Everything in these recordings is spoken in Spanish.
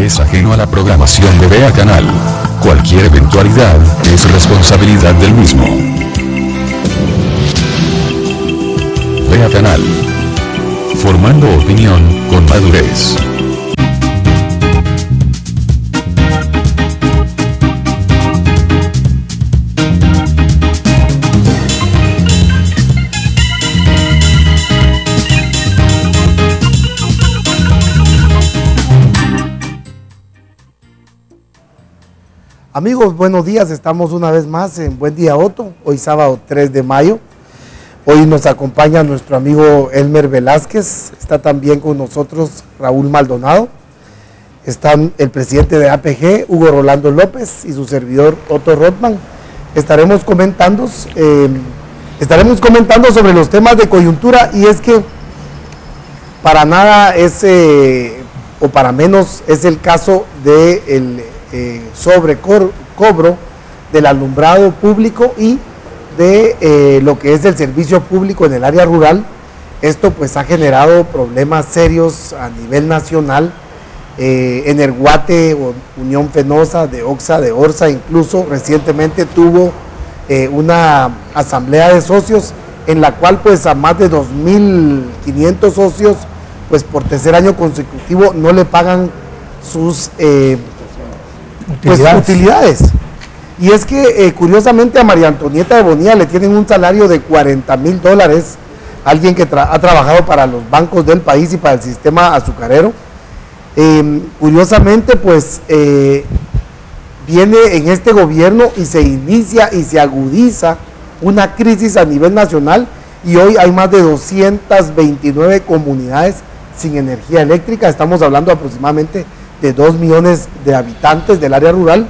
es ajeno a la programación de Vea Canal. Cualquier eventualidad es responsabilidad del mismo. Vea Canal. Formando opinión con madurez. Amigos, buenos días, estamos una vez más en Buen Día Otto, hoy sábado 3 de mayo. Hoy nos acompaña nuestro amigo Elmer Velázquez, está también con nosotros Raúl Maldonado, están el presidente de APG, Hugo Rolando López, y su servidor Otto Rothman. Estaremos comentando sobre los temas de coyuntura, y es que para nada es, o para menos es el caso del sobrecobro del alumbrado público y de lo que es el servicio público en el área rural. Esto pues ha generado problemas serios a nivel nacional. Energuate, Unión Fenosa, de Oxa, de Orsa, incluso recientemente tuvo una asamblea de socios en la cual pues a más de 2.500 socios pues por tercer año consecutivo no le pagan sus utilidades. Y es que curiosamente a María Antonieta de Bonilla le tienen un salario de $40,000, alguien que ha trabajado para los bancos del país y para el sistema azucarero. Curiosamente pues viene en este gobierno y se inicia y se agudiza una crisis a nivel nacional, y hoy hay más de 229 comunidades sin energía eléctrica. Estamos hablando aproximadamente de 2 millones de habitantes del área rural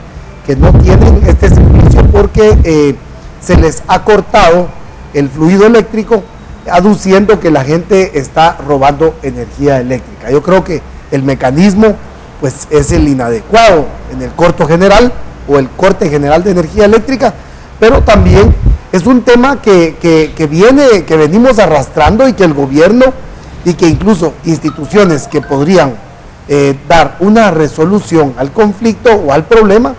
que no tienen este servicio porque se les ha cortado el fluido eléctrico, aduciendo que la gente está robando energía eléctrica. Yo creo que el mecanismo pues es el inadecuado en el corto general o el corte general de energía eléctrica, pero también es un tema que venimos arrastrando, y que el gobierno y que incluso instituciones que podrían dar una resolución al conflicto o al problema,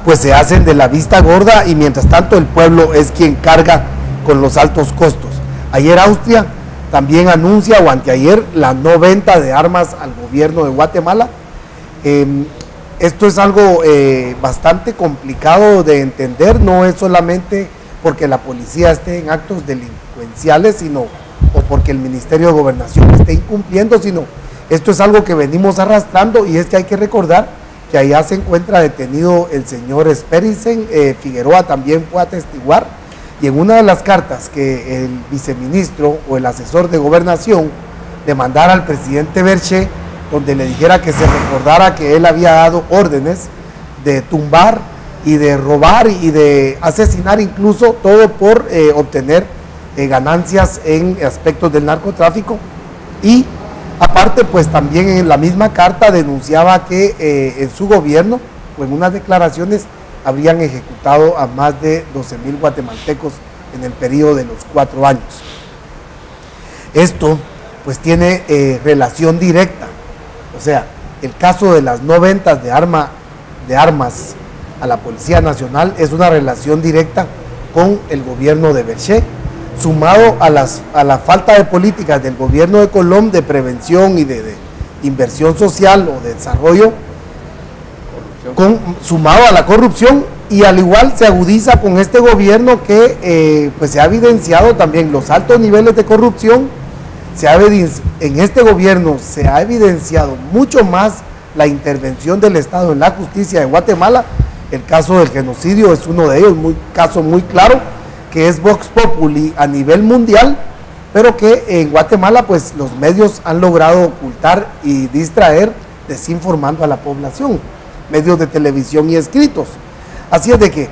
pues se hacen de la vista gorda, y mientras tanto el pueblo es quien carga con los altos costos. Ayer Austria también anuncia, o anteayer, la no venta de armas al gobierno de Guatemala. Esto es algo bastante complicado de entender, no es solamente porque la policía esté en actos delincuenciales, o porque el Ministerio de Gobernación esté incumpliendo, sino esto es algo que venimos arrastrando. Y es que hay que recordar que allá se encuentra detenido el señor Sperensen. Figueroa también fue a atestiguar, y en una de las cartas que el viceministro o el asesor de gobernación le mandara al presidente Berché, donde le dijera que se recordara que él había dado órdenes de tumbar y de robar y de asesinar, incluso todo por obtener ganancias en aspectos del narcotráfico. Y aparte, pues también en la misma carta denunciaba que en su gobierno, o en unas declaraciones, habrían ejecutado a más de 12,000 guatemaltecos en el periodo de los 4 años. Esto pues tiene relación directa, o sea, el caso de las no ventas de armas a la Policía Nacional es una relación directa con el gobierno de Berché, sumado a la falta de políticas del gobierno de Colom de prevención y de inversión social o de desarrollo, sumado a la corrupción, y al igual se agudiza con este gobierno que pues se ha evidenciado también los altos niveles de corrupción. En este gobierno se ha evidenciado mucho más la intervención del Estado en la justicia de Guatemala. El caso del genocidio es uno de ellos, caso muy claro, que es Vox Populi a nivel mundial, pero que en Guatemala pues los medios han logrado ocultar y distraer, desinformando a la población, medios de televisión y escritos. Así es de que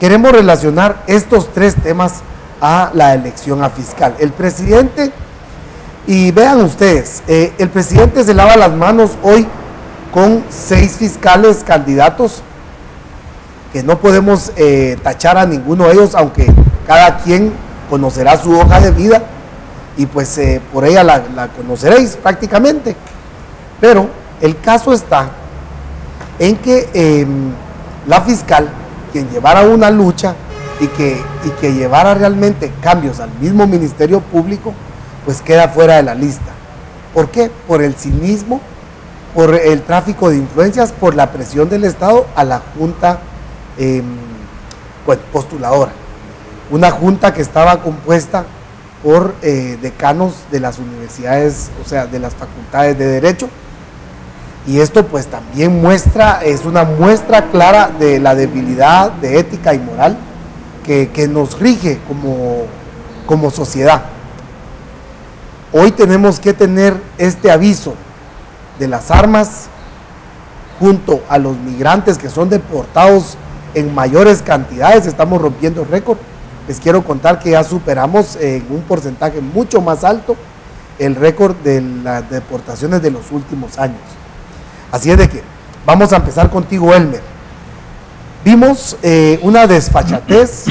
queremos relacionar estos 3 temas a la elección a fiscal. El presidente, y vean ustedes, el presidente se lava las manos hoy con 6 fiscales candidatos, que no podemos tachar a ninguno de ellos, aunque cada quien conocerá su hoja de vida, y pues por ella la conoceréis prácticamente. Pero El caso está en que la fiscal, quien llevara una lucha y que llevara realmente cambios al mismo Ministerio Público, pues queda fuera de la lista. ¿Por qué? Por el cinismo, por el tráfico de influencias, por la presión del Estado a la junta postuladora. Una junta que estaba compuesta por decanos de las universidades, o sea, de las facultades de Derecho, y esto pues también es una muestra clara de la debilidad de ética y moral que nos rige como sociedad. Hoy tenemos que tener este aviso de las armas junto a los migrantes que son deportados en mayores cantidades. Estamos rompiendo récord. Les quiero contar que ya superamos en un porcentaje mucho más alto el récord de las deportaciones de los últimos años. Así es de que vamos a empezar contigo, Elmer. Vimos una desfachatez,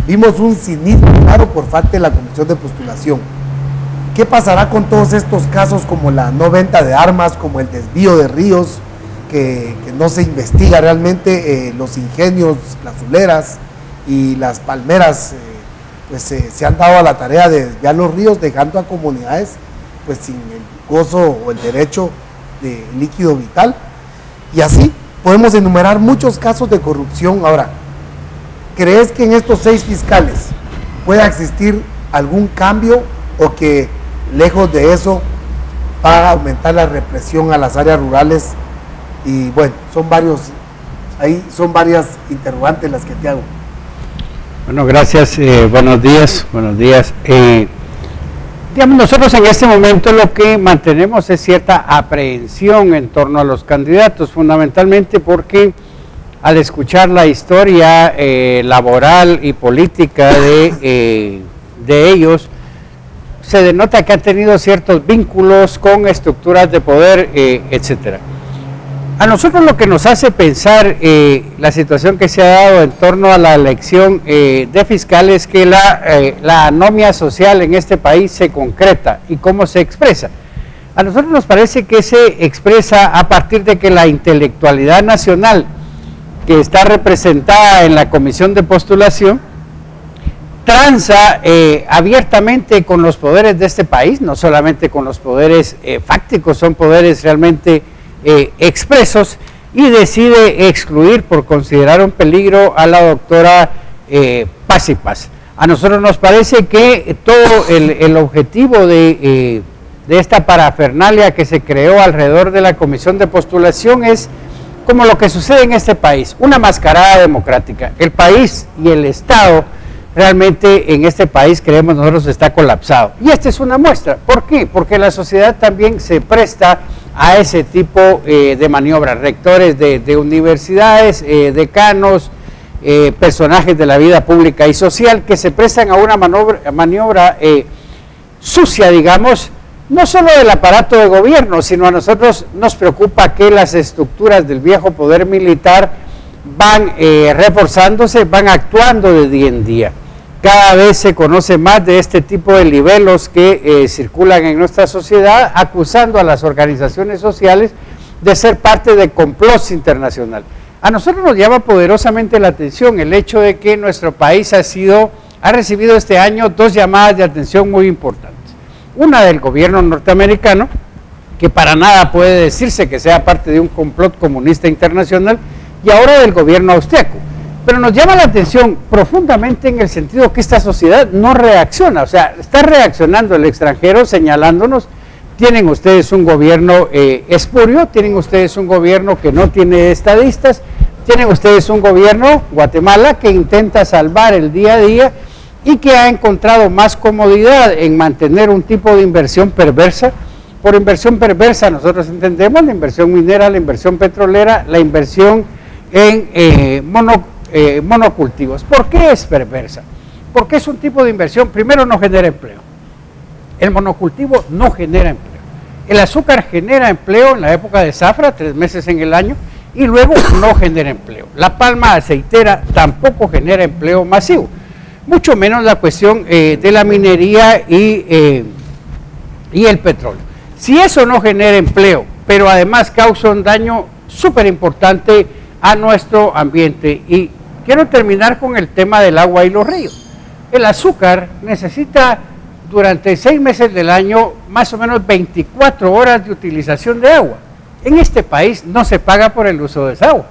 vimos un cinismo claro por parte de la Comisión de Postulación. ¿Qué pasará con todos estos casos como la no venta de armas, como el desvío de ríos, que no se investiga realmente, los ingenios, las huleras y las palmeras, pues se han dado a la tarea de desviar los ríos, dejando a comunidades pues sin el gozo o el derecho de líquido vital? Y así podemos enumerar muchos casos de corrupción. Ahora, ¿crees que en estos 6 fiscales pueda existir algún cambio o que lejos de eso va a aumentar la represión a las áreas rurales? Y bueno, son varias interrogantes las que te hago. Bueno, gracias, buenos días. Digamos, nosotros en este momento lo que mantenemos es cierta aprehensión en torno a los candidatos, fundamentalmente porque al escuchar la historia laboral y política de ellos, se denota que han tenido ciertos vínculos con estructuras de poder, etcétera. A nosotros lo que nos hace pensar la situación que se ha dado en torno a la elección de fiscales, que la anomia social en este país se concreta. ¿Y cómo se expresa? A nosotros nos parece que se expresa a partir de que la intelectualidad nacional, que está representada en la Comisión de Postulación, transa abiertamente con los poderes de este país, no solamente con los poderes fácticos, son poderes realmente expresos, y decide excluir por considerar un peligro a la doctora Paz y Paz. A nosotros nos parece que todo el objetivo de esta parafernalia que se creó alrededor de la Comisión de Postulación es como lo que sucede en este país, una mascarada democrática. El país y el Estado realmente en este país, creemos nosotros, está colapsado. Y esta es una muestra. ¿Por qué? Porque la sociedad también se presta a ese tipo de maniobras. Rectores de universidades, decanos, personajes de la vida pública y social que se prestan a una maniobra sucia, digamos, no solo del aparato de gobierno, sino a nosotros nos preocupa que las estructuras del viejo poder militar van reforzándose, van actuando de día en día. Cada vez se conoce más de este tipo de libelos que circulan en nuestra sociedad, acusando a las organizaciones sociales de ser parte de complots internacional. A nosotros nos llama poderosamente la atención el hecho de que nuestro país ha recibido este año 2 llamadas de atención muy importantes. Una del gobierno norteamericano, que para nada puede decirse que sea parte de un complot comunista internacional, y ahora del gobierno austriaco. Pero nos llama la atención profundamente en el sentido que esta sociedad no reacciona, o sea, está reaccionando el extranjero señalándonos: tienen ustedes un gobierno espurio, tienen ustedes un gobierno que no tiene estadistas, tienen ustedes un gobierno, Guatemala, que intenta salvar el día a día y que ha encontrado más comodidad en mantener un tipo de inversión perversa. Por inversión perversa nosotros entendemos la inversión minera, la inversión petrolera, la inversión en monocultivos. ¿Por qué es perversa? Porque es un tipo de inversión, primero, no genera empleo. El monocultivo no genera empleo. El azúcar genera empleo en la época de zafra, 3 meses en el año, y luego no genera empleo. La palma aceitera tampoco genera empleo masivo, mucho menos la cuestión de la minería y el petróleo. Si eso no genera empleo pero además causa un daño súper importante a nuestro ambiente. Y quiero terminar con el tema del agua y los ríos. El azúcar necesita durante 6 meses del año más o menos 24 horas de utilización de agua. En este país no se paga por el uso de esa agua.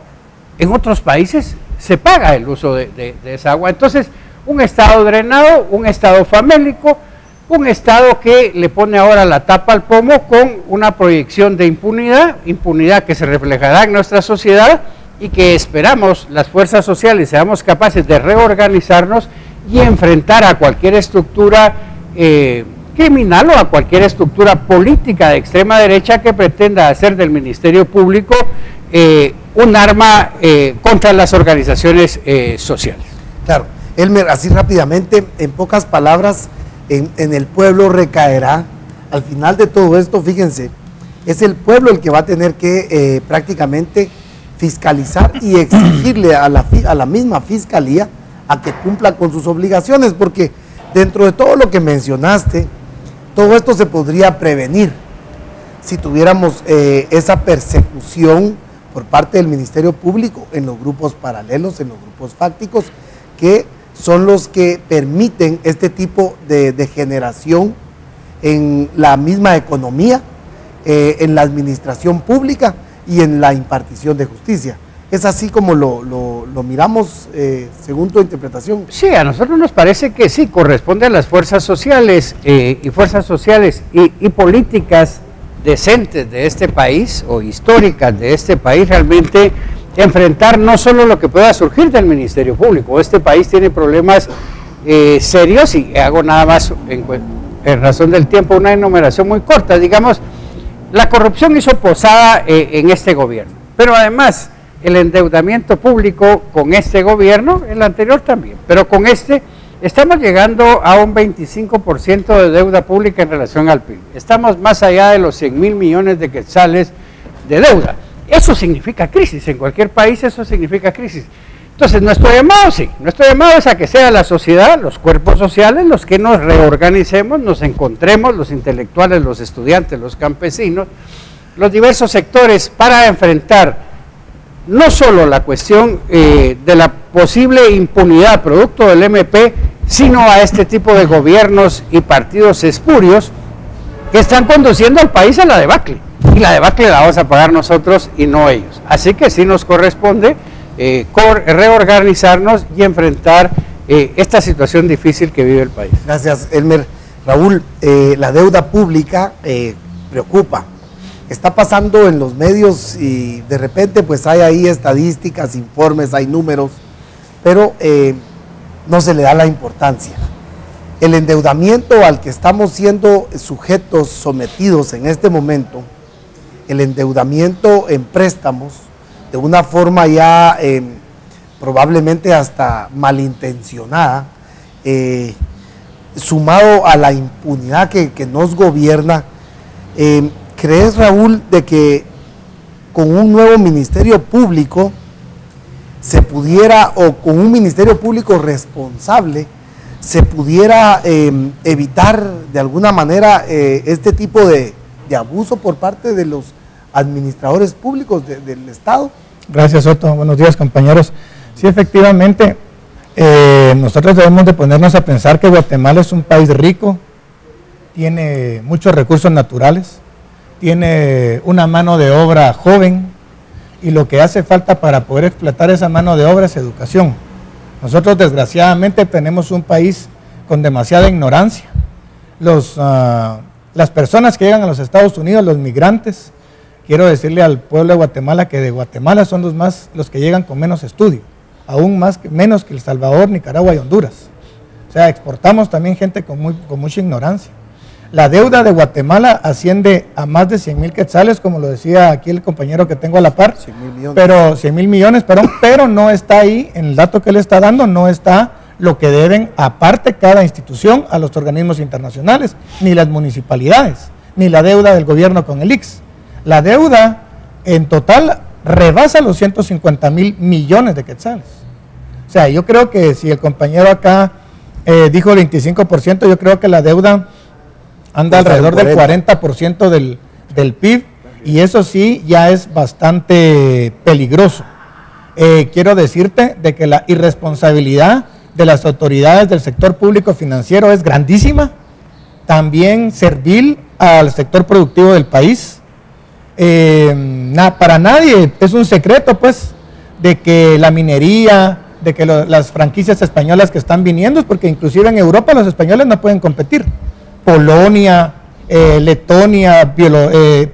En otros países se paga el uso de esa agua. Entonces, un estado drenado, un estado famélico, un estado que le pone ahora la tapa al pomo con una proyección de impunidad que se reflejará en nuestra sociedad y que esperamos las fuerzas sociales seamos capaces de reorganizarnos y enfrentar a cualquier estructura criminal o a cualquier estructura política de extrema derecha que pretenda hacer del Ministerio Público un arma contra las organizaciones sociales. Claro, Elmer, así rápidamente, en pocas palabras, en el pueblo recaerá, al final de todo esto, fíjense, es el pueblo el que va a tener que prácticamente fiscalizar y exigirle a la misma fiscalía a que cumpla con sus obligaciones, porque dentro de todo lo que mencionaste, todo esto se podría prevenir si tuviéramos esa persecución por parte del Ministerio Público en los grupos paralelos, en los grupos fácticos, que son los que permiten este tipo de degeneración en la misma economía, en la administración pública y en la impartición de justicia. ¿Es así como lo miramos según tu interpretación? Sí, a nosotros nos parece que sí, corresponde a las fuerzas sociales y políticas decentes de este país o históricas de este país realmente enfrentar no solo lo que pueda surgir del Ministerio Público. Este país tiene problemas serios y hago nada más en razón del tiempo una enumeración muy corta. Digamos, la corrupción hizo posada en este gobierno, pero además el endeudamiento público con este gobierno, el anterior también, pero con este estamos llegando a un 25% de deuda pública en relación al PIB. Estamos más allá de los 100.000 millones de quetzales de deuda. Eso significa crisis, en cualquier país eso significa crisis. Entonces nuestro llamado es a que sea la sociedad, los cuerpos sociales, los que nos reorganicemos, nos encontremos, los intelectuales, los estudiantes, los campesinos, los diversos sectores para enfrentar no solo la cuestión de la posible impunidad producto del MP, sino a este tipo de gobiernos y partidos espurios que están conduciendo al país a la debacle. Y la debacle la vamos a pagar nosotros y no ellos. Así que sí nos corresponde reorganizarnos y enfrentar esta situación difícil que vive el país. Gracias, Elmer. Raúl, la deuda pública preocupa. Está pasando en los medios y de repente pues hay ahí estadísticas, informes, hay números, pero no se le da la importancia. El endeudamiento al que estamos siendo sujetos, sometidos en este momento, el endeudamiento en préstamos, de una forma ya probablemente hasta malintencionada, sumado a la impunidad que nos gobierna, ¿crees, Raúl, de que con un nuevo Ministerio Público se pudiera, o con un Ministerio Público responsable, se pudiera evitar de alguna manera este tipo de abuso por parte de los administradores públicos del Estado? Gracias, Otto. Buenos días, compañeros. Sí, efectivamente, nosotros debemos de ponernos a pensar que Guatemala es un país rico, tiene muchos recursos naturales, tiene una mano de obra joven y lo que hace falta para poder explotar esa mano de obra es educación. Nosotros desgraciadamente tenemos un país con demasiada ignorancia. Las personas que llegan a los Estados Unidos, los migrantes, quiero decirle al pueblo de Guatemala que de Guatemala son los que llegan con menos estudio, aún menos que El Salvador, Nicaragua y Honduras. O sea, exportamos también gente con mucha ignorancia. La deuda de Guatemala asciende a más de 100.000 quetzales, como lo decía aquí el compañero que tengo a la par. 100.000 millones. Pero 100.000 millones, pero no está ahí, en el dato que él está dando, no está lo que deben aparte cada institución a los organismos internacionales, ni las municipalidades, ni la deuda del gobierno con el ICS. La deuda en total rebasa los 150.000 millones de quetzales. O sea, yo creo que si el compañero acá dijo 25%, yo creo que la deuda anda alrededor del 40% del PIB Y eso sí ya es bastante peligroso. Quiero decirte de que la irresponsabilidad de las autoridades del sector público financiero es grandísima, también servil al sector productivo del país. Para nadie es un secreto, pues, de que la minería, de que las franquicias españolas que están viniendo, es porque inclusive en Europa los españoles no pueden competir. Polonia, Letonia,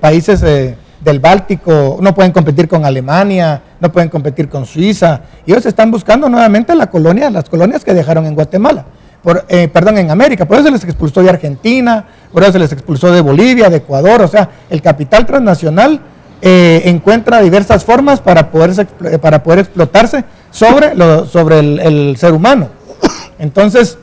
países del Báltico no pueden competir con Alemania, no pueden competir con Suiza, y ellos están buscando nuevamente las colonias que dejaron en Guatemala, en América. Por eso se les expulsó de Argentina, por eso se les expulsó de Bolivia, de Ecuador. O sea, el capital transnacional encuentra diversas formas para poder explotarse sobre el ser humano. Entonces,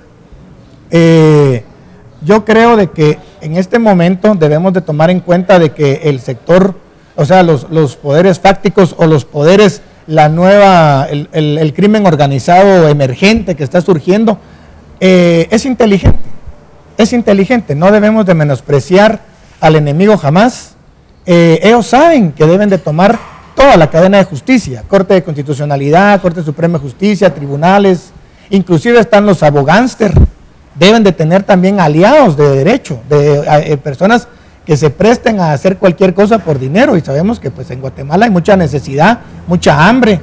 yo creo de que en este momento debemos de tomar en cuenta de que el sector, o sea, los poderes fácticos o los poderes, el crimen organizado emergente que está surgiendo, es inteligente, no debemos de menospreciar al enemigo jamás. Ellos saben que deben de tomar toda la cadena de justicia, Corte de Constitucionalidad, Corte Suprema de Justicia, tribunales, inclusive están los abogánster, deben de tener también aliados de derecho, de personas que se presten a hacer cualquier cosa por dinero, y sabemos que pues en Guatemala hay mucha necesidad, mucha hambre.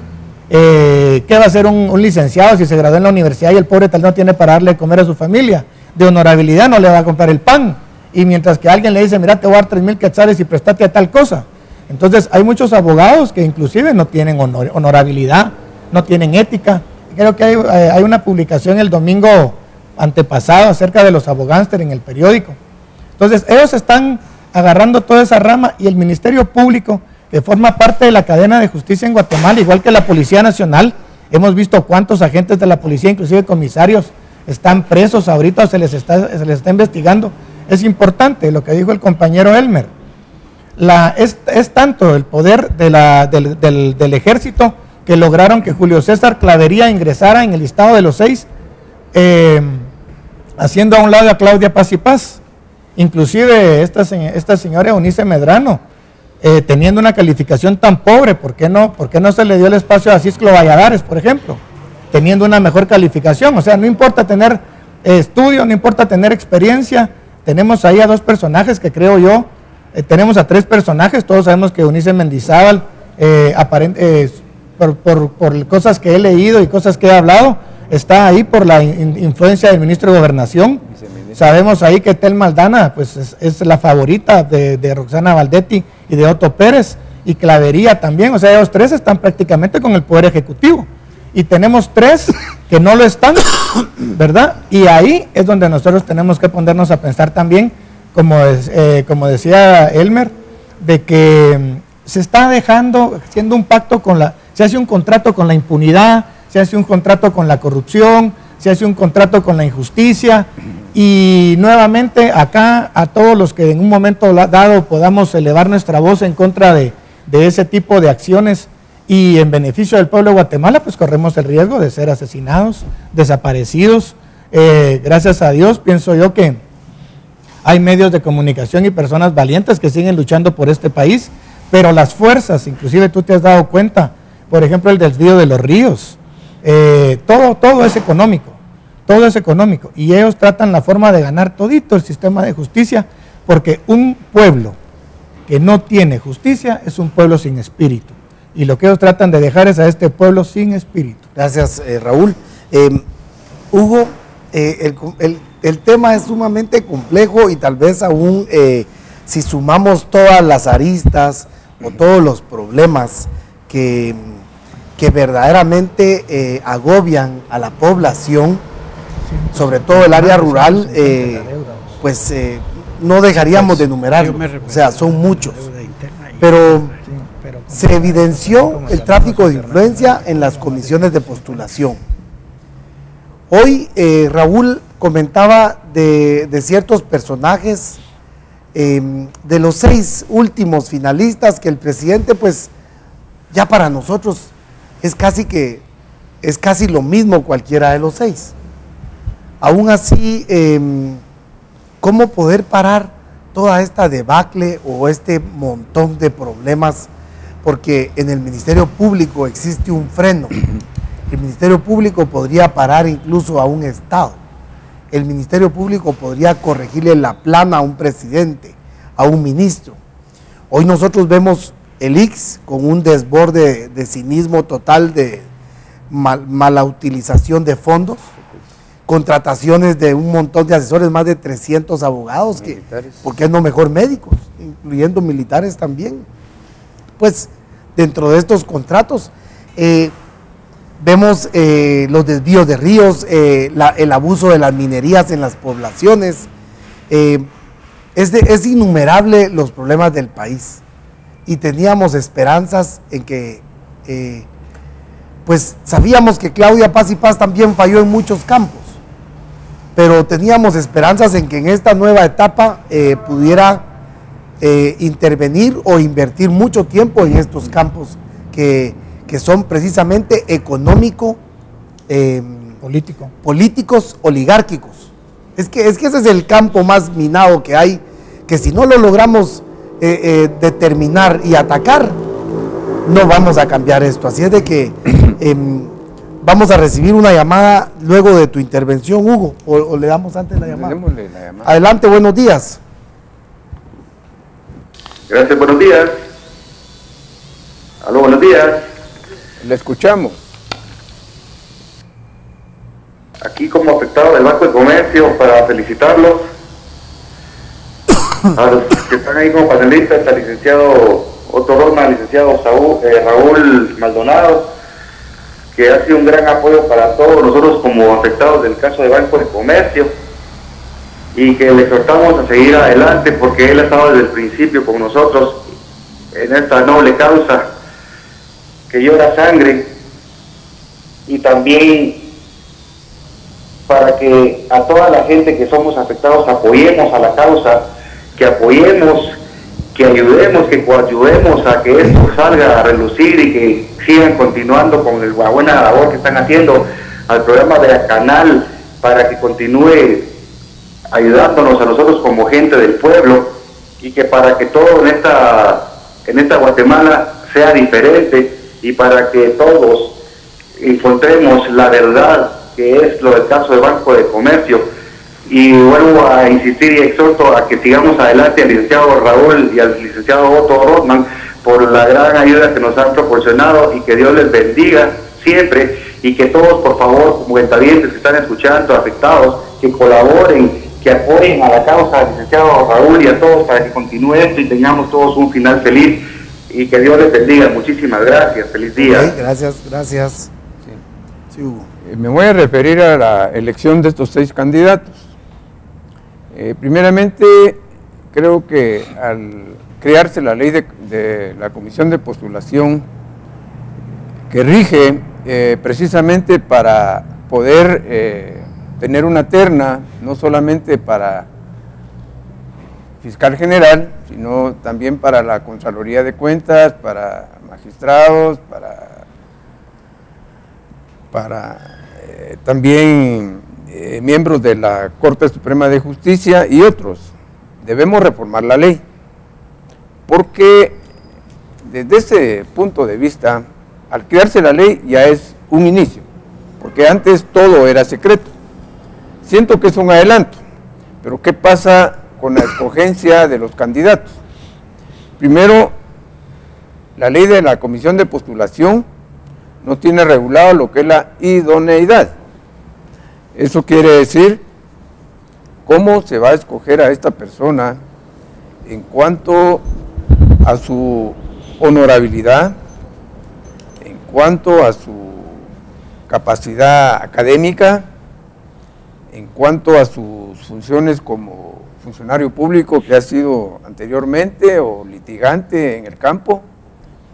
¿Qué va a hacer un licenciado si se graduó en la universidad y el pobre tal no tiene para darle de comer a su familia? De honorabilidad no le va a comprar el pan, y mientras que alguien le dice, mira, te voy a dar 3,000 quetzales y prestate a tal cosa. Entonces hay muchos abogados que inclusive no tienen honorabilidad, no tienen ética. Creo que hay una publicación el domingo antepasado acerca de los abogánster en el periódico. Entonces ellos están agarrando toda esa rama, y el Ministerio Público, que forma parte de la cadena de justicia en Guatemala, igual que la Policía Nacional. Hemos visto cuántos agentes de la policía, inclusive comisarios, están presos ahorita o se les está investigando. Es importante lo que dijo el compañero Elmer. Es tanto el poder del ejército que lograron que Julio César Clavería ingresara en el listado de los 6, haciendo a un lado a Claudia Paz y Paz. Inclusive esta señora Eunice Medrano, teniendo una calificación tan pobre, ¿por qué no se le dio el espacio a Cisclo Valladares, por ejemplo? Teniendo una mejor calificación. O sea, no importa tener estudio, no importa tener experiencia. Tenemos ahí a 2 personajes que creo yo, tenemos a 3 personajes. Todos sabemos que Eunice Mendizábal, por cosas que he leído y cosas que he hablado, está ahí por la influencia del ministro de Gobernación. Sabemos ahí que Telma Aldana pues es la favorita de Roxana Valdetti y de Otto Pérez, y Clavería también. O sea, ellos 3 están prácticamente con el Poder Ejecutivo, y tenemos 3 que no lo están, ¿verdad? Y ahí es donde nosotros tenemos que ponernos a pensar también, como decía Elmer, de que se está haciendo un pacto se hace un contrato con la impunidad, se hace un contrato con la corrupción, se hace un contrato con la injusticia. Y nuevamente acá, a todos los que en un momento dado podamos elevar nuestra voz en contra de ese tipo de acciones y en beneficio del pueblo de Guatemala, pues corremos el riesgo de ser asesinados, desaparecidos. Gracias a Dios, pienso yo que hay medios de comunicación y personas valientes que siguen luchando por este país, pero las fuerzas, inclusive tú te has dado cuenta, por ejemplo, el desvío de los ríos, todo es económico. Todo es económico, y ellos tratan la forma de ganar todito el sistema de justicia, porque un pueblo que no tiene justicia es un pueblo sin espíritu, y lo que ellos tratan de dejar es a este pueblo sin espíritu. Gracias, Raúl. Hugo, el tema es sumamente complejo, y tal vez aún si sumamos todas las aristas o todos los problemas que verdaderamente agobian a la población, sobre todo el área rural, pues no dejaríamos de enumerarlos. O sea, son muchos. Pero se evidenció el tráfico de influencia en las comisiones de postulación. Hoy Raúl comentaba de ciertos personajes, de los 6 últimos finalistas, que el presidente, pues ya para nosotros es casi lo mismo cualquiera de los 6. Aún así, ¿cómo poder parar toda esta debacle o este montón de problemas, porque en el Ministerio Público existe un freno. El Ministerio Público podría parar incluso a un Estado. El Ministerio Público podría corregirle la plana a un presidente, a un ministro. Hoy nosotros vemos el ICS con un desborde de cinismo total, de mala utilización de fondos, contrataciones de un montón de asesores, más de 300 abogados, ¿por qué no mejor médicos, incluyendo militares también? Pues dentro de estos contratos vemos los desvíos de ríos, el abuso de las minerías en las poblaciones. Es innumerable los problemas del país, y teníamos esperanzas en que, pues sabíamos que Claudia Paz y Paz también falló en muchos campos, pero teníamos esperanzas en que en esta nueva etapa pudiera intervenir o invertir mucho tiempo en estos campos que son precisamente económico, políticos, oligárquicos. Es que ese es el campo más minado que hay, que si no lo logramos determinar y atacar, no vamos a cambiar esto. Así es de que vamos a recibir una llamada luego de tu intervención, Hugo, o le damos antes la llamada. Démosle la llamada. Adelante, buenos días. Gracias, buenos días. Aló, buenos días. Le escuchamos. Aquí como afectado del Banco de Comercio, para felicitarlos a los que están ahí como panelistas, al licenciado Otto Rosman, al licenciado Raúl Maldonado, que ha sido un gran apoyo para todos nosotros como afectados del caso de Banco de Comercio, y que le exhortamos a seguir adelante porque él ha estado desde el principio con nosotros en esta noble causa que llora sangre, y también para que a toda la gente que somos afectados apoyemos a la causa, que apoyemos, que ayudemos, que coayudemos a que esto salga a relucir y que sigan continuando con la buena labor que están haciendo al programa de Canal, para que continúe ayudándonos a nosotros como gente del pueblo, y que para que todo en esta Guatemala sea diferente, y para que todos encontremos la verdad, que es lo del caso del Banco de Comercio. Y vuelvo a insistir y exhorto a que sigamos adelante al licenciado Raúl y al licenciado Otto Rosman por la gran ayuda que nos han proporcionado, y que Dios les bendiga siempre, y que todos, por favor, como cuentavientes que están escuchando, afectados, que colaboren, que apoyen a la causa del licenciado Raúl y a todos, para que continúe esto y tengamos todos un final feliz, y que Dios les bendiga. Muchísimas gracias, feliz día. Okay, gracias. Sí, Hugo. Me voy a referir a la elección de estos 6 candidatos. Primeramente, creo que al crearse la ley de la Comisión de Postulación, que rige precisamente para poder tener una terna, no solamente para fiscal general, sino también para la Contraloría de Cuentas, para magistrados, para también miembros de la Corte Suprema de Justicia y otros. Debemos reformar la ley, porque desde ese punto de vista, al crearse la ley ya es un inicio, porque antes todo era secreto. Siento que es un adelanto, pero ¿qué pasa con la escogencia de los candidatos? Primero, la ley de la Comisión de Postulación no tiene regulado lo que es la idoneidad. Eso quiere decir cómo se va a escoger a esta persona en cuanto a su honorabilidad, en cuanto a su capacidad académica, en cuanto a sus funciones como funcionario público que ha sido anteriormente o litigante en el campo.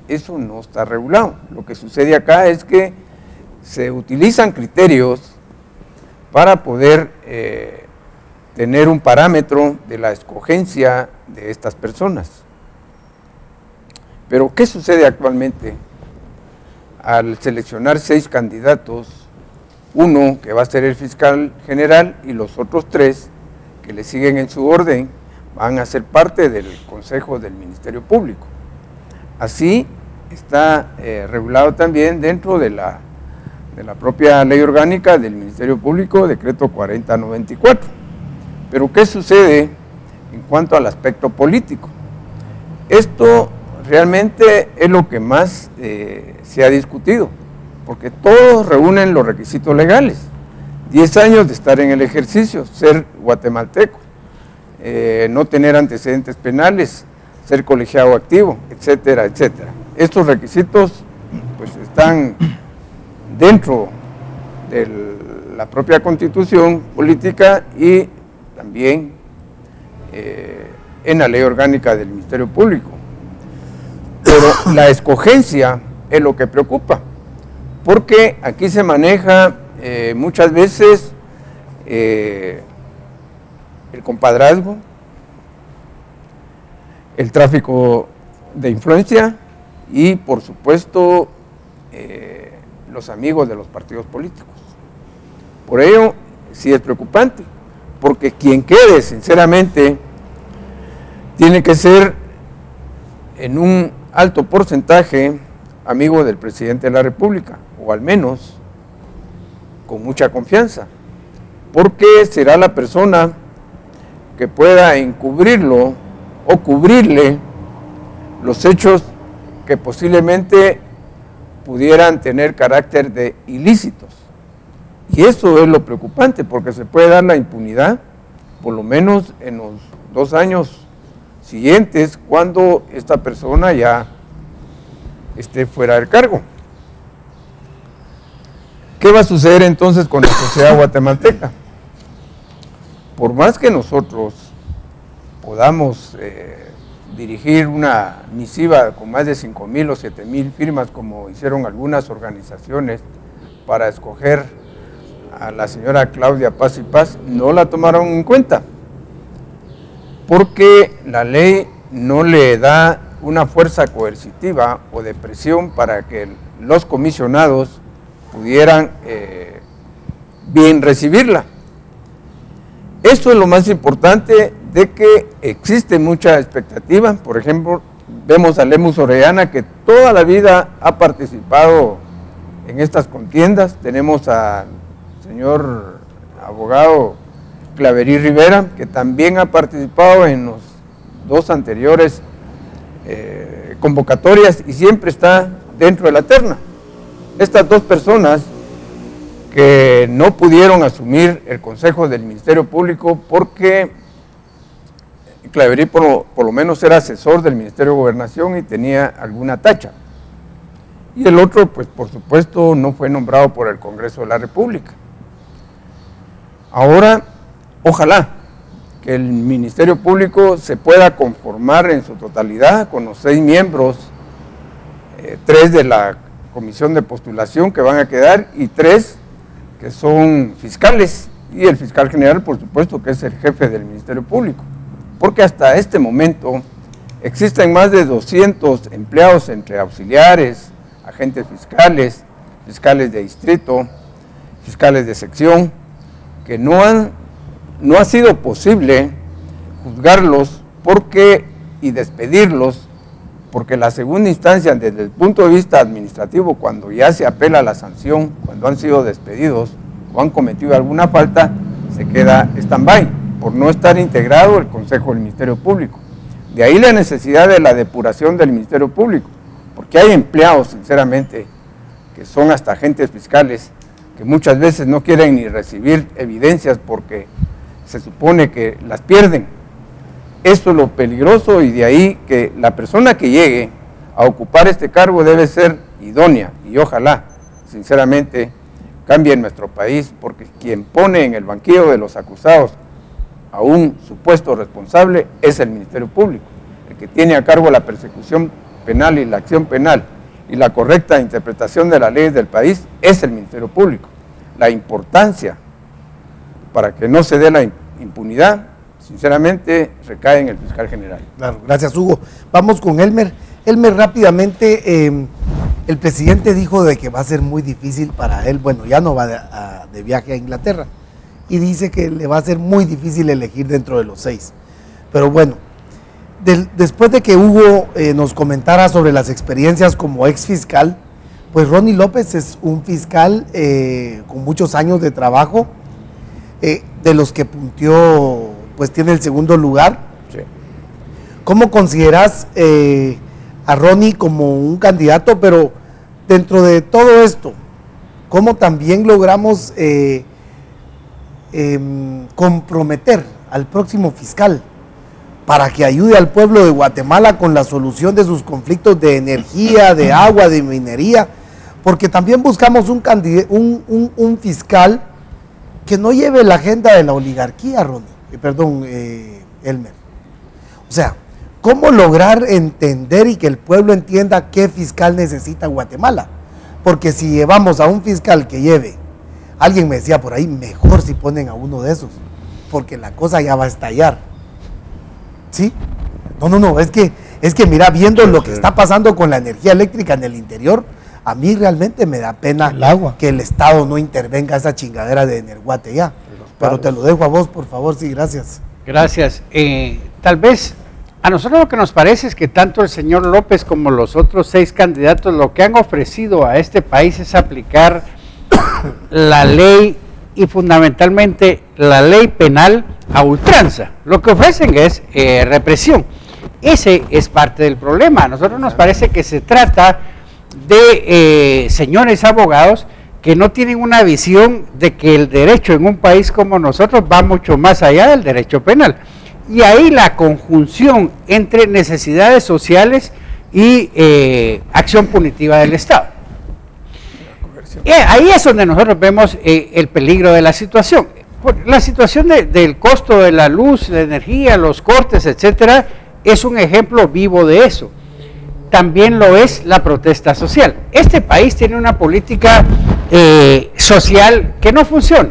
Eso no está regulado. Lo que sucede acá es que se utilizan criterios para poder tener un parámetro de la escogencia de estas personas. Pero ¿qué sucede actualmente? Al seleccionar 6 candidatos, uno que va a ser el fiscal general y los otros 3 que le siguen en su orden van a ser parte del Consejo del Ministerio Público. Así está regulado también dentro de la propia ley orgánica del Ministerio Público, decreto 4094. Pero ¿qué sucede en cuanto al aspecto político? Esto realmente es lo que más se ha discutido, porque todos reúnen los requisitos legales. 10 años de estar en el ejercicio, ser guatemalteco, no tener antecedentes penales, ser colegiado activo, etcétera, etcétera. Estos requisitos pues están dentro de la propia Constitución política y también en la ley orgánica del Ministerio Público. Pero la escogencia es lo que preocupa, porque aquí se maneja muchas veces el compadrazgo, el tráfico de influencia y, por supuesto, los amigos de los partidos políticos. Por ello, sí es preocupante, porque quien quede, sinceramente, tiene que ser en un alto porcentaje amigo del presidente de la República, o al menos con mucha confianza, porque será la persona que pueda encubrirlo o cubrirle los hechos que posiblemente pudieran tener carácter de ilícitos. Y eso es lo preocupante, porque se puede dar la impunidad, por lo menos en los 2 años siguientes, cuando esta persona ya esté fuera del cargo. ¿Qué va a suceder entonces con la sociedad guatemalteca? Por más que nosotros podamos dirigir una misiva con más de 5,000 o 7,000 firmas, como hicieron algunas organizaciones para escoger a la señora Claudia Paz y Paz, no la tomaron en cuenta, porque la ley no le da una fuerza coercitiva o de presión para que los comisionados pudieran bien recibirla. Esto es lo más importante, de que existe mucha expectativa. Por ejemplo, vemos a Lemus Orellana, que toda la vida ha participado en estas contiendas. Tenemos al señor abogado Claverí Rivera, que también ha participado en los 2 anteriores convocatorias y siempre está dentro de la terna. Estas 2 personas que no pudieron asumir el Consejo del Ministerio Público porque Claverí por lo menos era asesor del Ministerio de Gobernación y tenía alguna tacha. Y el otro, pues por supuesto, no fue nombrado por el Congreso de la República. Ahora, ojalá que el Ministerio Público se pueda conformar en su totalidad con los 6 miembros, 3 de la Comisión de Postulación que van a quedar y 3 que son fiscales, y el fiscal general, por supuesto, que es el jefe del Ministerio Público, porque hasta este momento existen más de 200 empleados entre auxiliares, agentes fiscales, fiscales de distrito, fiscales de sección, que no ha sido posible juzgarlos y despedirlos, porque la segunda instancia, desde el punto de vista administrativo, cuando ya se apela la sanción, cuando han sido despedidos o han cometido alguna falta, se queda stand-by, por no estar integrado el Consejo del Ministerio Público. De ahí la necesidad de la depuración del Ministerio Público, porque hay empleados, sinceramente, que son hasta agentes fiscales, que muchas veces no quieren ni recibir evidencias porque se supone que las pierden. Esto es lo peligroso, y de ahí que la persona que llegue a ocupar este cargo debe ser idónea, y ojalá, sinceramente, cambie en nuestro país, porque quien pone en el banquillo de los acusados a un supuesto responsable es el Ministerio Público. El que tiene a cargo la persecución penal y la acción penal y la correcta interpretación de las leyes del país es el Ministerio Público. La importancia para que no se dé la impunidad, sinceramente, recae en el fiscal general. Claro, gracias, Hugo. Vamos con Elmer. Elmer, rápidamente, el presidente dijo de que va a ser muy difícil para él, bueno, ya no va de viaje a Inglaterra, y dice que le va a ser muy difícil elegir dentro de los 6. Pero bueno, después de que Hugo nos comentara sobre las experiencias como ex fiscal, pues Ronnie López es un fiscal con muchos años de trabajo, de los que punteó, pues tiene el segundo lugar. Sí. ¿Cómo consideras a Ronnie como un candidato? Pero dentro de todo esto, ¿cómo también logramos comprometer al próximo fiscal para que ayude al pueblo de Guatemala con la solución de sus conflictos de energía, de agua, de minería? Porque también buscamos un fiscal que no lleve la agenda de la oligarquía, Elmer. O sea, ¿cómo lograr entender y que el pueblo entienda qué fiscal necesita Guatemala? Porque si llevamos a un fiscal que lleve, alguien me decía por ahí, mejor si ponen a uno de esos, porque la cosa ya va a estallar. ¿Sí? No, es que mira, viendo lo que está pasando con la energía eléctrica en el interior, a mí realmente me da pena que el Estado no intervenga esa chingadera de Energuate ya. Pero te lo dejo a vos, por favor, sí, gracias. Gracias. Tal vez a nosotros lo que nos parece es que tanto el señor López como los otros 6 candidatos lo que han ofrecido a este país es aplicar la ley y fundamentalmente la ley penal a ultranza. Lo que ofrecen es represión. Ese es parte del problema. A nosotros nos parece que se trata de señores abogados que no tienen una visión de que el derecho en un país como nosotros va mucho más allá del derecho penal. Y ahí la conjunción entre necesidades sociales y acción punitiva del Estado. Ahí es donde nosotros vemos el peligro de la situación. La situación del costo de la luz, la energía, los cortes, etcétera, es un ejemplo vivo de eso. También lo es la protesta social. Este país tiene una política social que no funciona.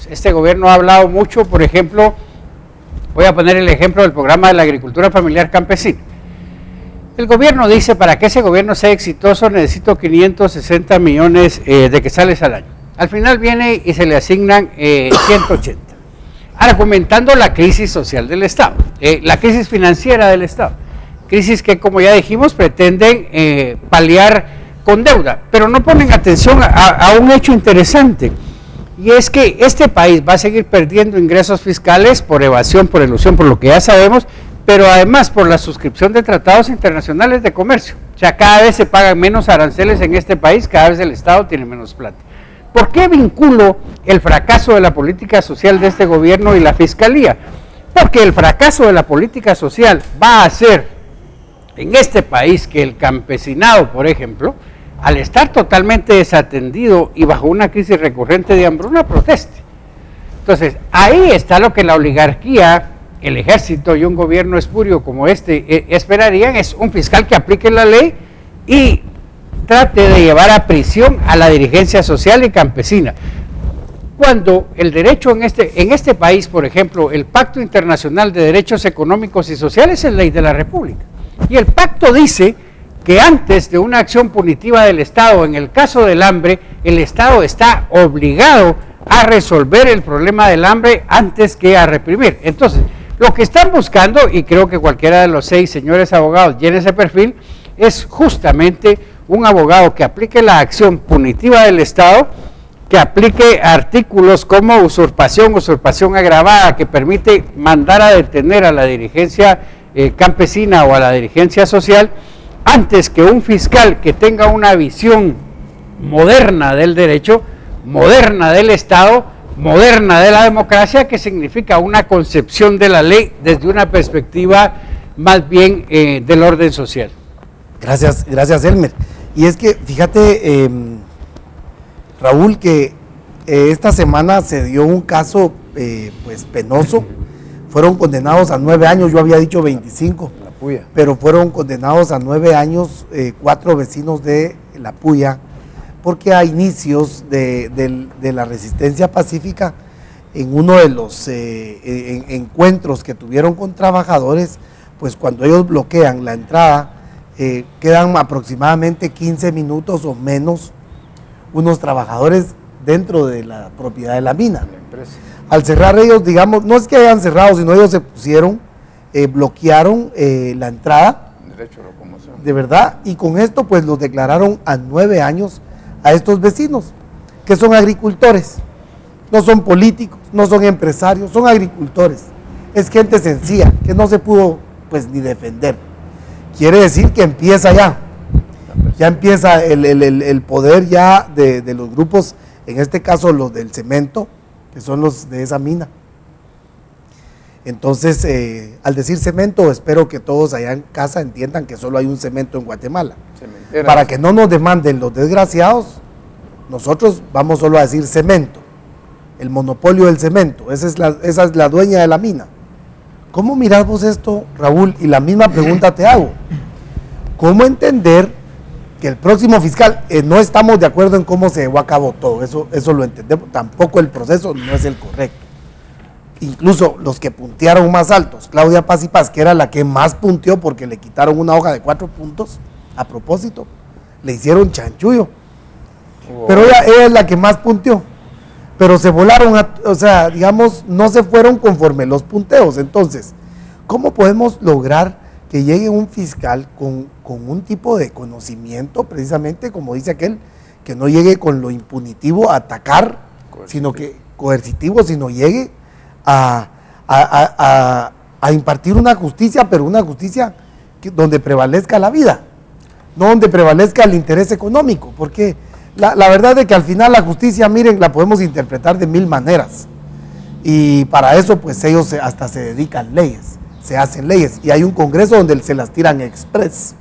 Este gobierno ha hablado mucho, por ejemplo, voy a poner el ejemplo del programa de la agricultura familiar campesina. El gobierno dice, para que ese gobierno sea exitoso necesito 560 millones de quetzales al año. Al final viene y se le asignan 180, argumentando la crisis social del Estado, la crisis financiera del Estado, crisis que, como ya dijimos, pretenden paliar con deuda, pero no ponen atención a un hecho interesante, y es que este país va a seguir perdiendo ingresos fiscales por evasión, por elusión, por lo que ya sabemos, pero además por la suscripción de tratados internacionales de comercio. O sea, cada vez se pagan menos aranceles en este país, cada vez el Estado tiene menos plata. ¿Por qué vinculo el fracaso de la política social de este gobierno y la fiscalía? Porque el fracaso de la política social va a hacer en este país que el campesinado, por ejemplo, al estar totalmente desatendido y bajo una crisis recurrente de hambruna, proteste. Entonces, ahí está lo que la oligarquía, el ejército y un gobierno espurio como este esperarían, es un fiscal que aplique la ley y trate de llevar a prisión a la dirigencia social y campesina. Cuando el derecho en este país, por ejemplo, el Pacto Internacional de Derechos Económicos y Sociales es ley de la República. Y el pacto dice que antes de una acción punitiva del Estado, en el caso del hambre, el Estado está obligado a resolver el problema del hambre antes que a reprimir. Entonces, lo que están buscando, y creo que cualquiera de los 6 señores abogados llena ese perfil, es justamente un abogado que aplique la acción punitiva del Estado, que aplique artículos como usurpación agravada, que permite mandar a detener a la dirigencia campesina o a la dirigencia social, antes que un fiscal que tenga una visión moderna del derecho, moderna del Estado, moderna de la democracia, que significa una concepción de la ley desde una perspectiva más bien del orden social. Gracias, Elmer. Y es que, fíjate, Raúl, que esta semana se dio un caso pues penoso. Fueron condenados a 9 años, yo había dicho 25, La Puya. pero fueron condenados a 9 años 4 vecinos de La Puya, porque a inicios de la resistencia pacífica, en uno de los encuentros que tuvieron con trabajadores, pues cuando ellos bloquean la entrada, quedan aproximadamente 15 minutos o menos unos trabajadores dentro de la propiedad de la mina. Al cerrar ellos, digamos, no es que hayan cerrado, sino ellos se pusieron bloquearon la entrada, Derecho a locomoción. de verdad, y con esto pues los declararon a 9 años a estos vecinos, que son agricultores, no son políticos, no son empresarios, son agricultores, es gente sencilla, que no se pudo pues ni defender. Quiere decir que empieza ya empieza el poder ya de los grupos, en este caso los del cemento, que son los de esa mina. Entonces, al decir cemento, espero que todos allá en casa entiendan que solo hay un cemento en Guatemala. Cementeras. Para que no nos demanden los desgraciados, nosotros vamos solo a decir cemento, el monopolio del cemento, esa es la dueña de la mina. ¿Cómo mirás vos esto, Raúl? Y la misma pregunta te hago. ¿Cómo entender que el próximo fiscal, no estamos de acuerdo en cómo se llevó a cabo todo, eso lo entendemos, tampoco el proceso no es el correcto? Incluso los que puntearon más altos, Claudia Paz y Paz, que era la que más punteó porque le quitaron una hoja de 4 puntos, a propósito, le hicieron chanchullo, pero ella es la que más punteó, pero se volaron, o sea, digamos, no se fueron conforme los punteos. Entonces, ¿cómo podemos lograr que llegue un fiscal con un tipo de conocimiento, precisamente como dice aquel, que no llegue con lo impunitivo a atacar, sino que coercitivo, sino llegue a impartir una justicia, pero una justicia donde prevalezca la vida, no donde prevalezca el interés económico? Porque la verdad es que al final la justicia, miren, la podemos interpretar de 1000 maneras, y para eso pues ellos hasta se dedican leyes, se hacen leyes, y hay un congreso donde se las tiran express.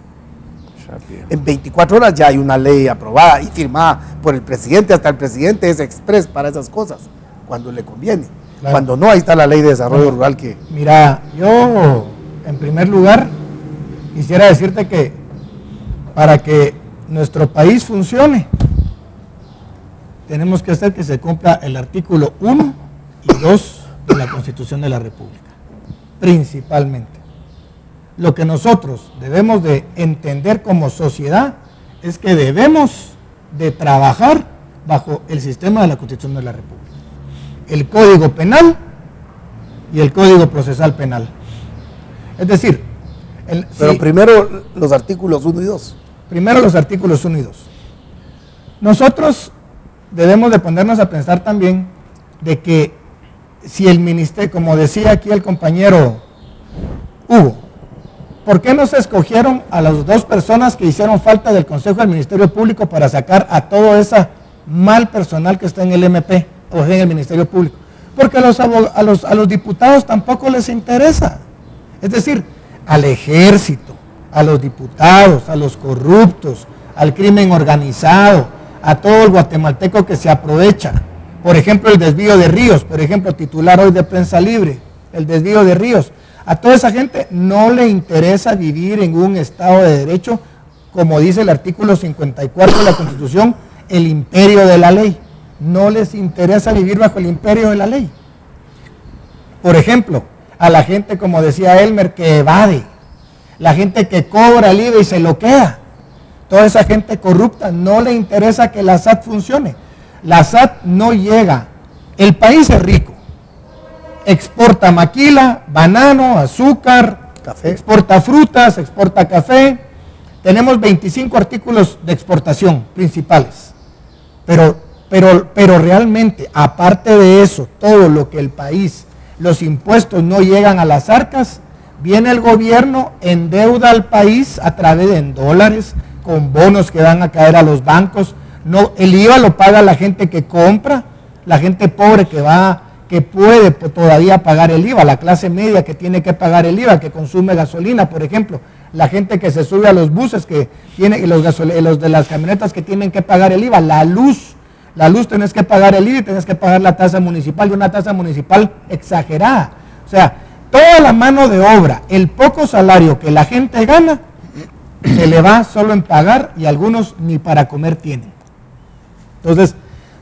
En 24 horas ya hay una ley aprobada y firmada por el presidente, hasta el presidente es express para esas cosas, cuando le conviene. Claro. Cuando no, ahí está la ley de desarrollo rural que... Mira, yo en primer lugar quisiera decirte que para que nuestro país funcione, tenemos que hacer que se cumpla el artículo 1 y 2 de la Constitución de la República. Principalmente. Lo que nosotros debemos de entender como sociedad es que debemos de trabajar bajo el sistema de la Constitución de la República. El Código Penal y el Código Procesal Penal. Es decir, pero primero los artículos 1 y 2. Primero los artículos 1 y 2. Nosotros debemos de ponernos a pensar también de que si el ministerio, como decía aquí el compañero Hugo, ¿por qué no se escogieron a las 2 personas que hicieron falta del Consejo del Ministerio Público para sacar a todo ese mal personal que está en el MP o en el Ministerio Público? Porque a los diputados tampoco les interesa. Es decir, al ejército, a los diputados, a los corruptos, al crimen organizado, a todo el guatemalteco que se aprovecha. Por ejemplo, el desvío de ríos, por ejemplo, titular hoy de Prensa Libre, el desvío de ríos. A toda esa gente no le interesa vivir en un Estado de Derecho, como dice el artículo 54 de la Constitución, el imperio de la ley. No les interesa vivir bajo el imperio de la ley. Por ejemplo, a la gente, como decía Elmer, que evade, la gente que cobra el IVA y se lo queda. Toda esa gente corrupta no le interesa que la SAT funcione. La SAT no llega. El país es rico. Exporta maquila, banano, azúcar, café. Exporta frutas, exporta café. Tenemos 25 artículos de exportación principales. Pero realmente, aparte de eso, todo lo que el país, los impuestos no llegan a las arcas, viene el gobierno, endeuda al país a través de dólares, con bonos que van a caer a los bancos. No, el IVA lo paga la gente que compra, la gente pobre que puede todavía pagar el IVA, la clase media que tiene que pagar el IVA, que consume gasolina, por ejemplo, la gente que se sube a los buses, que tiene, los de las camionetas que tienen que pagar el IVA, la luz tenés que pagar el IVA y tenés que pagar la tasa municipal, y una tasa municipal exagerada. O sea, toda la mano de obra, el poco salario que la gente gana, se le va solo en pagar, y algunos ni para comer tienen. Entonces,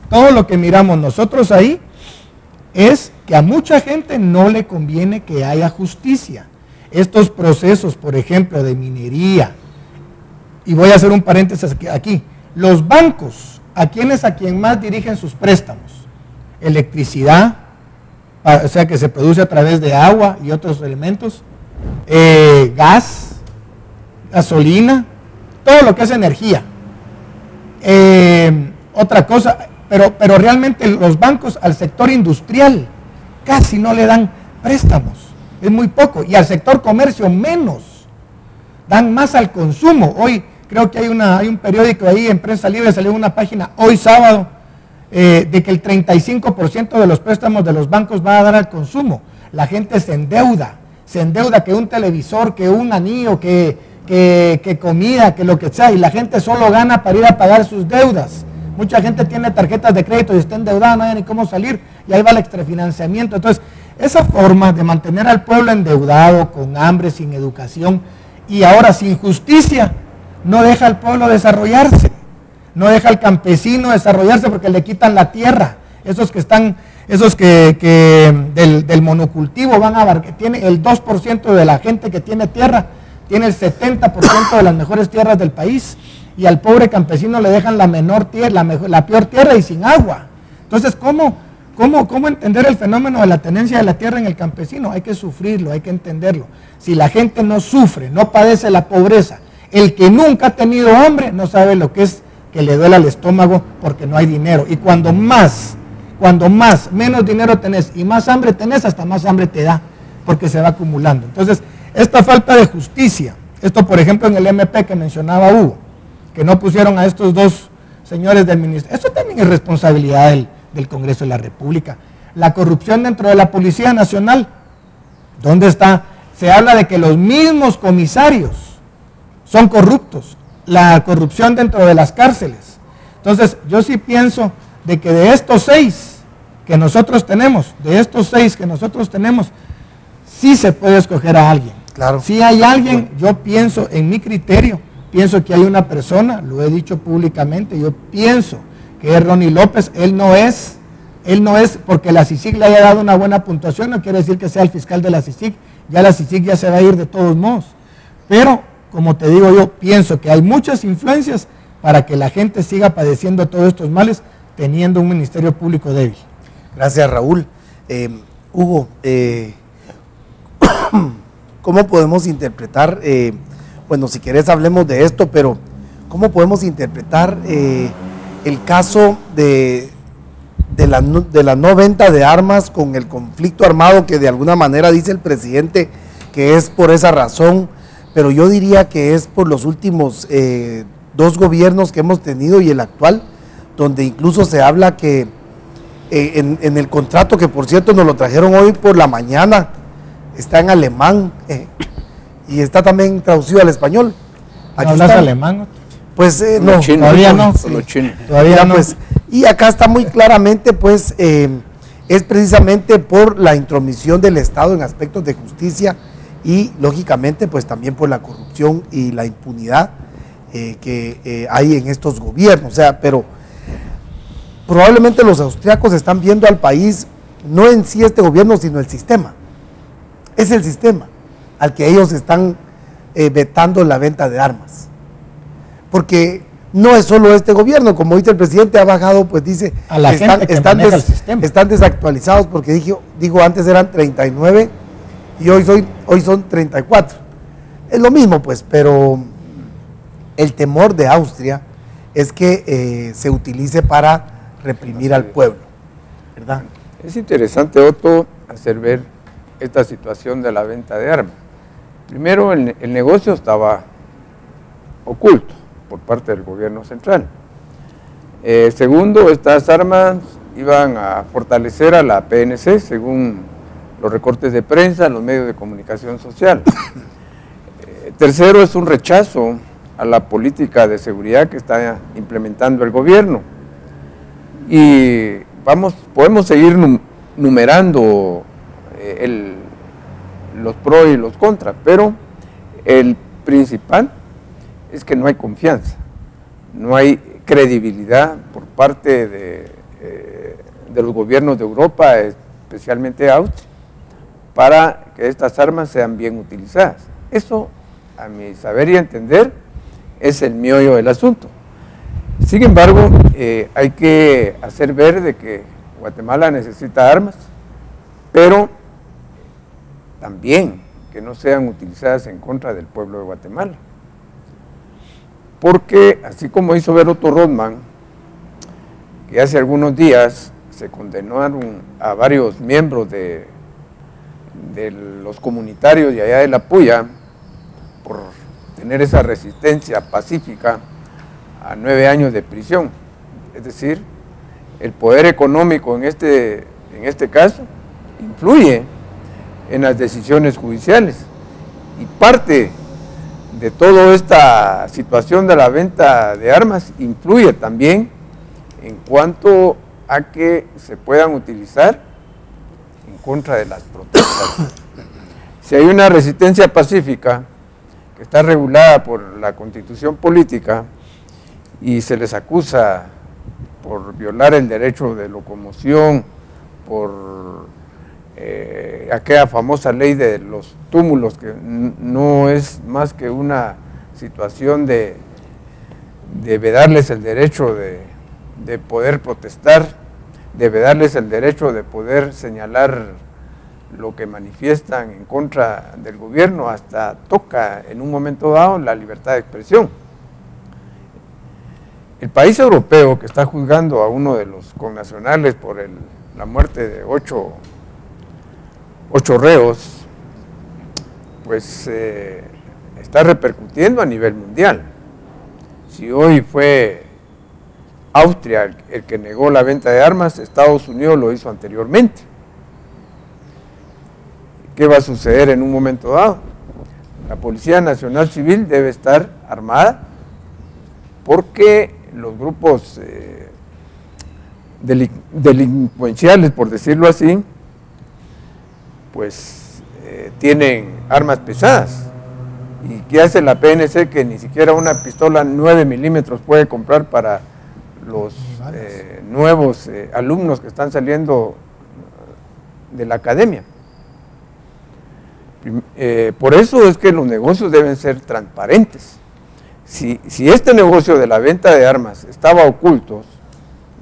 todo lo que miramos nosotros ahí es que a mucha gente no le conviene que haya justicia. Estos procesos, por ejemplo, de minería, y voy a hacer un paréntesis aquí, los bancos, a quien más dirigen sus préstamos, electricidad, o sea que se produce a través de agua y otros elementos, gas, gasolina, todo lo que es energía. Otra cosa, pero realmente los bancos al sector industrial casi no le dan préstamos, es muy poco, y al sector comercio menos, dan más al consumo. Hoy creo que hay un periódico ahí en Prensa Libre, salió una página hoy sábado, de que el 35% de los préstamos de los bancos va a dar al consumo. La gente se endeuda que un televisor, que un anillo, que comida, que lo que sea, y la gente solo gana para ir a pagar sus deudas. Mucha gente tiene tarjetas de crédito y está endeudada, no hay ni cómo salir, y ahí va el extrafinanciamiento. Entonces, esa forma de mantener al pueblo endeudado, con hambre, sin educación, y ahora sin justicia, no deja al pueblo desarrollarse, no deja al campesino desarrollarse porque le quitan la tierra. Esos que del monocultivo van a tiene el 2% de la gente que tiene tierra, tiene el 70% de las mejores tierras del país, y al pobre campesino le dejan la menor tierra, la peor tierra y sin agua. Entonces, ¿cómo entender el fenómeno de la tenencia de la tierra en el campesino? Hay que sufrirlo, hay que entenderlo. Si la gente no sufre, no padece la pobreza, el que nunca ha tenido hambre no sabe lo que es que le duele al estómago porque no hay dinero. Y cuando menos dinero tenés y más hambre tenés, hasta más hambre te da, porque se va acumulando. Entonces, esta falta de justicia, esto por ejemplo en el MP que mencionaba Hugo, que no pusieron a estos dos señores del ministerio, eso también es responsabilidad del Congreso de la República. La corrupción dentro de la Policía Nacional, ¿dónde está? Se habla de que los mismos comisarios son corruptos, la corrupción dentro de las cárceles. Entonces, yo sí pienso de que de estos seis que nosotros tenemos, sí se puede escoger a alguien. Claro. Si hay alguien, yo pienso, en mi criterio, pienso que hay una persona, lo he dicho públicamente, yo pienso que es Ronnie López. Él no es porque la CICIG le haya dado una buena puntuación, no quiere decir que sea el fiscal de la CICIG, ya la CICIG ya se va a ir de todos modos. Pero, como te digo yo, pienso que hay muchas influencias para que la gente siga padeciendo todos estos males, teniendo un ministerio público débil. Gracias, Raúl. Hugo, ¿cómo podemos interpretar, bueno, si querés hablemos de esto, pero ¿cómo podemos interpretar el caso de la no venta de armas con el conflicto armado, que de alguna manera dice el presidente que es por esa razón, pero yo diría que es por los últimos dos gobiernos que hemos tenido y el actual, donde incluso se habla que en el contrato, que por cierto nos lo trajeron hoy por la mañana, está en alemán y está también traducido al español. Aquí ¿hablas alemán? Pues no, todavía no. Todavía no. Pues, y acá está muy claramente, pues, es precisamente por la intromisión del Estado en aspectos de justicia y, lógicamente, pues también por la corrupción y la impunidad que hay en estos gobiernos. O sea, pero probablemente los austriacos están viendo al país, no en sí este gobierno, sino el sistema. Es el sistema al que ellos están vetando la venta de armas. Porque no es solo este gobierno, como dice el presidente, ha bajado, pues dice, a la gente que maneja el sistema. Están desactualizados, porque digo, antes eran 39 y hoy son 34. Es lo mismo, pues, pero el temor de Austria es que se utilice para reprimir al pueblo, ¿verdad? Es interesante, Otto, hacer ver esta situación de la venta de armas. Primero, el negocio estaba oculto por parte del gobierno central. Segundo, estas armas iban a fortalecer a la PNC, según los recortes de prensa, los medios de comunicación social. Tercero, es un rechazo a la política de seguridad que está implementando el gobierno. Y podemos seguir numerando los pros y los contras, pero el principal es que no hay confianza, no hay credibilidad por parte de los gobiernos de Europa, especialmente Austria, para que estas armas sean bien utilizadas. Eso, a mi saber y entender, es el meollo del asunto. Sin embargo, hay que hacer ver de que Guatemala necesita armas, pero también que no sean utilizadas en contra del pueblo de Guatemala. Porque, así como hizo ver Otto Rothman, que hace algunos días se condenaron a varios miembros de los comunitarios de allá de La Puya por tener esa resistencia pacífica a 9 años de prisión. Es decir, el poder económico en este caso influye en las decisiones judiciales, y parte de toda esta situación de la venta de armas influye también en cuanto a que se puedan utilizar en contra de las protestas. Si hay una resistencia pacífica que está regulada por la Constitución política y se les acusa por violar el derecho de locomoción, por aquella famosa ley de los túmulos, que no es más que una situación de vedarles el derecho de poder protestar, de vedarles el derecho de poder señalar lo que manifiestan en contra del gobierno, hasta toca en un momento dado la libertad de expresión. El país europeo que está juzgando a uno de los connacionales por la muerte de 8 reos, pues está repercutiendo a nivel mundial. Si hoy fue Austria el que negó la venta de armas, Estados Unidos lo hizo anteriormente. ¿Qué va a suceder en un momento dado? La Policía Nacional Civil debe estar armada, porque los grupos delincuenciales, por decirlo así, pues tienen armas pesadas. ¿Y qué hace la PNC, que ni siquiera una pistola 9 milímetros puede comprar para los nuevos alumnos que están saliendo de la academia? Por eso es que los negocios deben ser transparentes. Si este negocio de la venta de armas estaba oculto,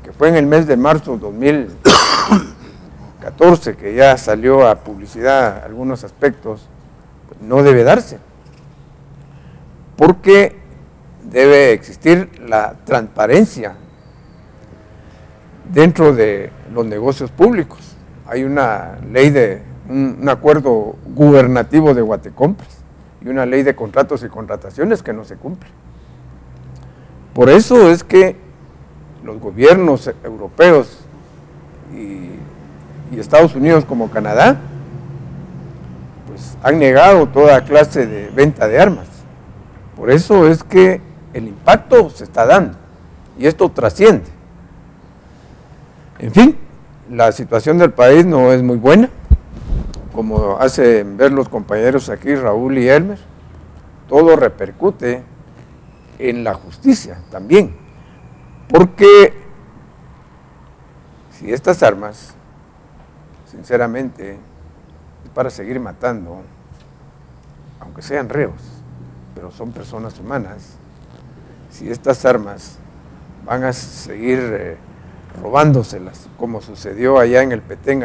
que fue en el mes de marzo de 2014, que ya salió a publicidad algunos aspectos, pues no debe darse, porque debe existir la transparencia dentro de los negocios públicos. Hay una ley un acuerdo gubernativo de Guatecompras y una ley de contratos y contrataciones que no se cumple. Por eso es que los gobiernos europeos y Estados Unidos, como Canadá, pues han negado toda clase de venta de armas. Por eso es que el impacto se está dando y esto trasciende. En fin, la situación del país no es muy buena, como hacen ver los compañeros aquí, Raúl y Elmer. Todo repercute en la justicia también, porque si estas armas, sinceramente, es para seguir matando, aunque sean reos, pero son personas humanas, si estas armas van a seguir robándoselas, como sucedió allá en el Petén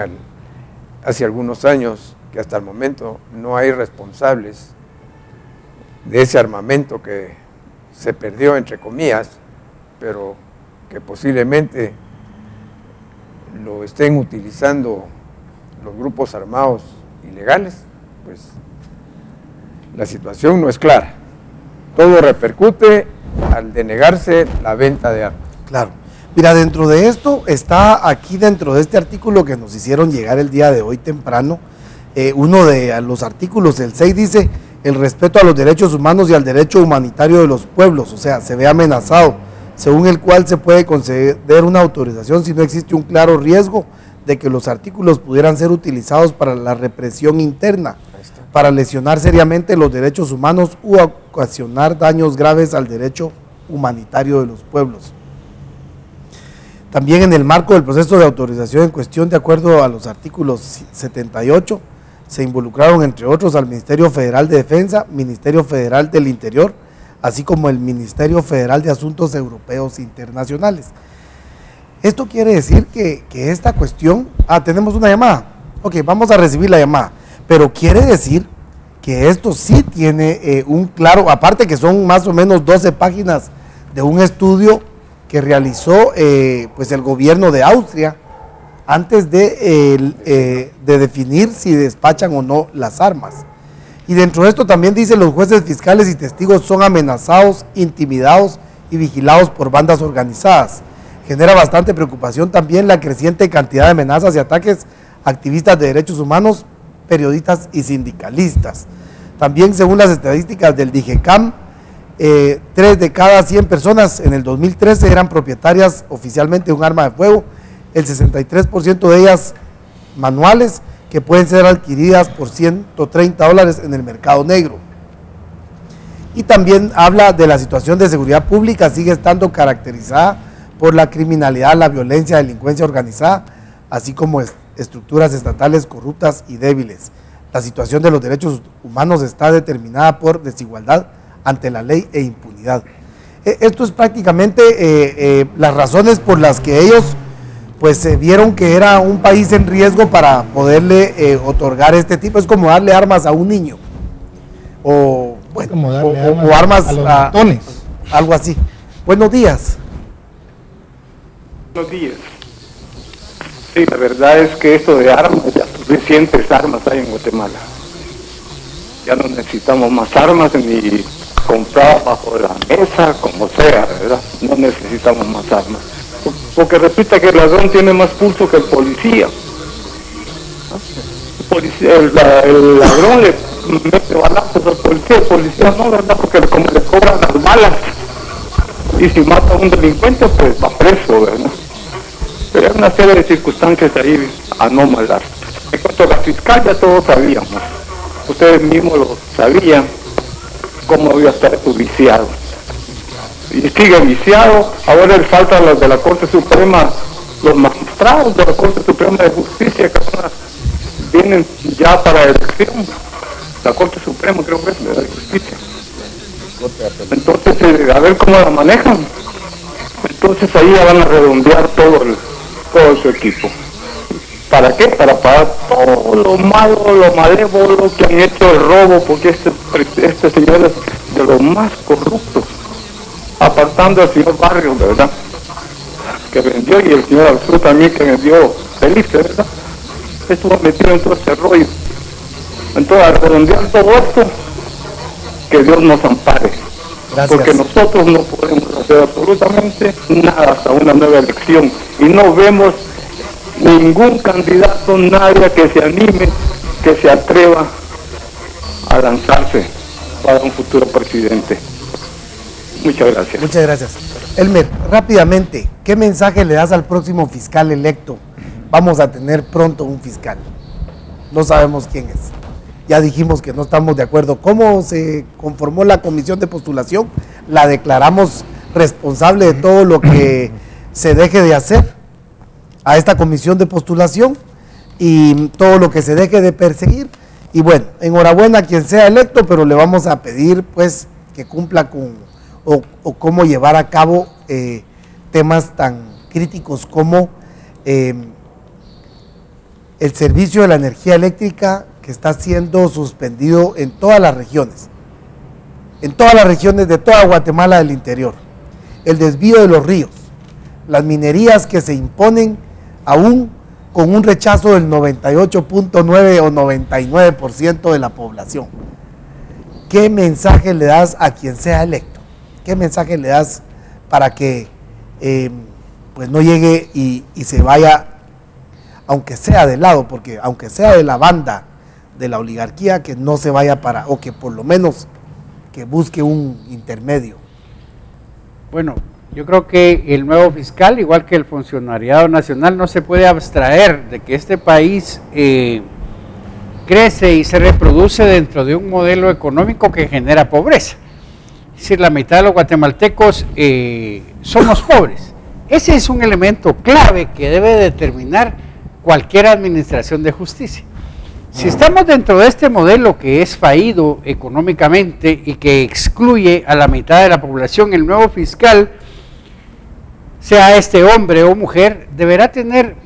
hace algunos años, que hasta el momento no hay responsables de ese armamento que se perdió, entre comillas, pero que posiblemente lo estén utilizando los grupos armados ilegales, pues la situación no es clara. Todo repercute al denegarse la venta de armas. Claro. Mira, dentro de esto está aquí, dentro de este artículo que nos hicieron llegar el día de hoy temprano, uno de los artículos, el 6, dice: el respeto a los derechos humanos y al derecho humanitario de los pueblos, o sea, se ve amenazado, según el cual se puede conceder una autorización si no existe un claro riesgo de que los artículos pudieran ser utilizados para la represión interna, para lesionar seriamente los derechos humanos u ocasionar daños graves al derecho humanitario de los pueblos. También en el marco del proceso de autorización en cuestión, de acuerdo a los artículos 78, se involucraron entre otros al Ministerio Federal de Defensa, Ministerio Federal del Interior, así como el Ministerio Federal de Asuntos Europeos Internacionales. Esto quiere decir que esta cuestión... tenemos una llamada. Ok, vamos a recibir la llamada. Pero quiere decir que esto sí tiene un claro, aparte que son más o menos 12 páginas de un estudio que realizó pues el gobierno de Austria antes de definir si despachan o no las armas. Y dentro de esto también dice: los jueces, fiscales y testigos son amenazados, intimidados y vigilados por bandas organizadas. Genera bastante preocupación también la creciente cantidad de amenazas y ataques a activistas de derechos humanos, periodistas y sindicalistas. También, según las estadísticas del DIGECAM, 3 de cada 100 personas en el 2013 eran propietarias oficialmente de un arma de fuego, el 63% de ellas manuales, que pueden ser adquiridas por $130 en el mercado negro. Y también habla de la situación de seguridad pública, sigue estando caracterizada por la criminalidad, la violencia, la delincuencia organizada, así como estructuras estatales corruptas y débiles. La situación de los derechos humanos está determinada por desigualdad ante la ley e impunidad. Esto es prácticamente las razones por las que ellos pues vieron que era un país en riesgo para poderle otorgar este tipo. Es como darle armas a un niño, o, bueno, como darle o armas a los a matones. algo así. Buenos días. Buenos días. Sí, la verdad es que esto de armas, ya suficientes armas hay en Guatemala. Ya no necesitamos más armas ni comprar bajo la mesa, como sea, ¿verdad? No necesitamos más armas. Porque resulta que el ladrón tiene más pulso que el policía. El ladrón le mete balazos al policía, el policía no, ¿verdad? Porque como le cobran las balas. Y si mata a un delincuente, pues va preso, ¿verdad? Pero hay una serie de circunstancias ahí anómalas. En cuanto a la fiscal, ya todos sabíamos. Ustedes mismos lo sabían, cómo había estado viciado. Y sigue viciado. Ahora le faltan los de la Corte Suprema, los magistrados de la Corte Suprema de Justicia, que vienen ya para elección. La Corte Suprema creo que es de la Justicia. Entonces, a ver cómo la manejan. Entonces ahí ya van a redondear todo su equipo. ¿Para qué? Para pagar todo lo malo, lo malévolo que han hecho, el robo, porque este señor es de los más corruptos, apartando al señor Barrios, ¿verdad? Que vendió, y el señor Alfredo también, que vendió Felipe, ¿verdad? Estuvo metido en todo este rollo. Entonces, al redondear todo esto, que Dios nos ampare. Gracias. Porque nosotros no podemos hacer absolutamente nada hasta una nueva elección. Y no vemos ningún candidato, nadie que se anime, que se atreva a lanzarse para un futuro presidente. Muchas gracias. Muchas gracias. Elmer, rápidamente, ¿qué mensaje le das al próximo fiscal electo? Vamos a tener pronto un fiscal. No sabemos quién es. Ya dijimos que no estamos de acuerdo. ¿Cómo se conformó la comisión de postulación? La declaramos responsable de todo lo que se deje de hacer a esta comisión de postulación y todo lo que se deje de perseguir. Y bueno, enhorabuena a quien sea electo, pero le vamos a pedir pues que cumpla con o cómo llevar a cabo temas tan críticos como el servicio de la energía eléctrica, que está siendo suspendido en todas las regiones de toda Guatemala del interior, el desvío de los ríos, las minerías que se imponen aún con un rechazo del 98.9 o 99% de la población. ¿Qué mensaje le das a quien sea electo? ¿Qué mensaje le das para que pues no llegue y se vaya, aunque sea de lado, porque aunque sea de la banda de la oligarquía, que no se vaya para, o que por lo menos que busque un intermedio? Bueno, yo creo que el nuevo fiscal, igual que el funcionariado nacional, no se puede abstraer de que este país crece y se reproduce dentro de un modelo económico que genera pobreza. Es decir, la mitad de los guatemaltecos somos pobres. Ese es un elemento clave que debe determinar cualquier administración de justicia. Si estamos dentro de este modelo que es fallido económicamente y que excluye a la mitad de la población, el nuevo fiscal, sea este hombre o mujer, deberá tener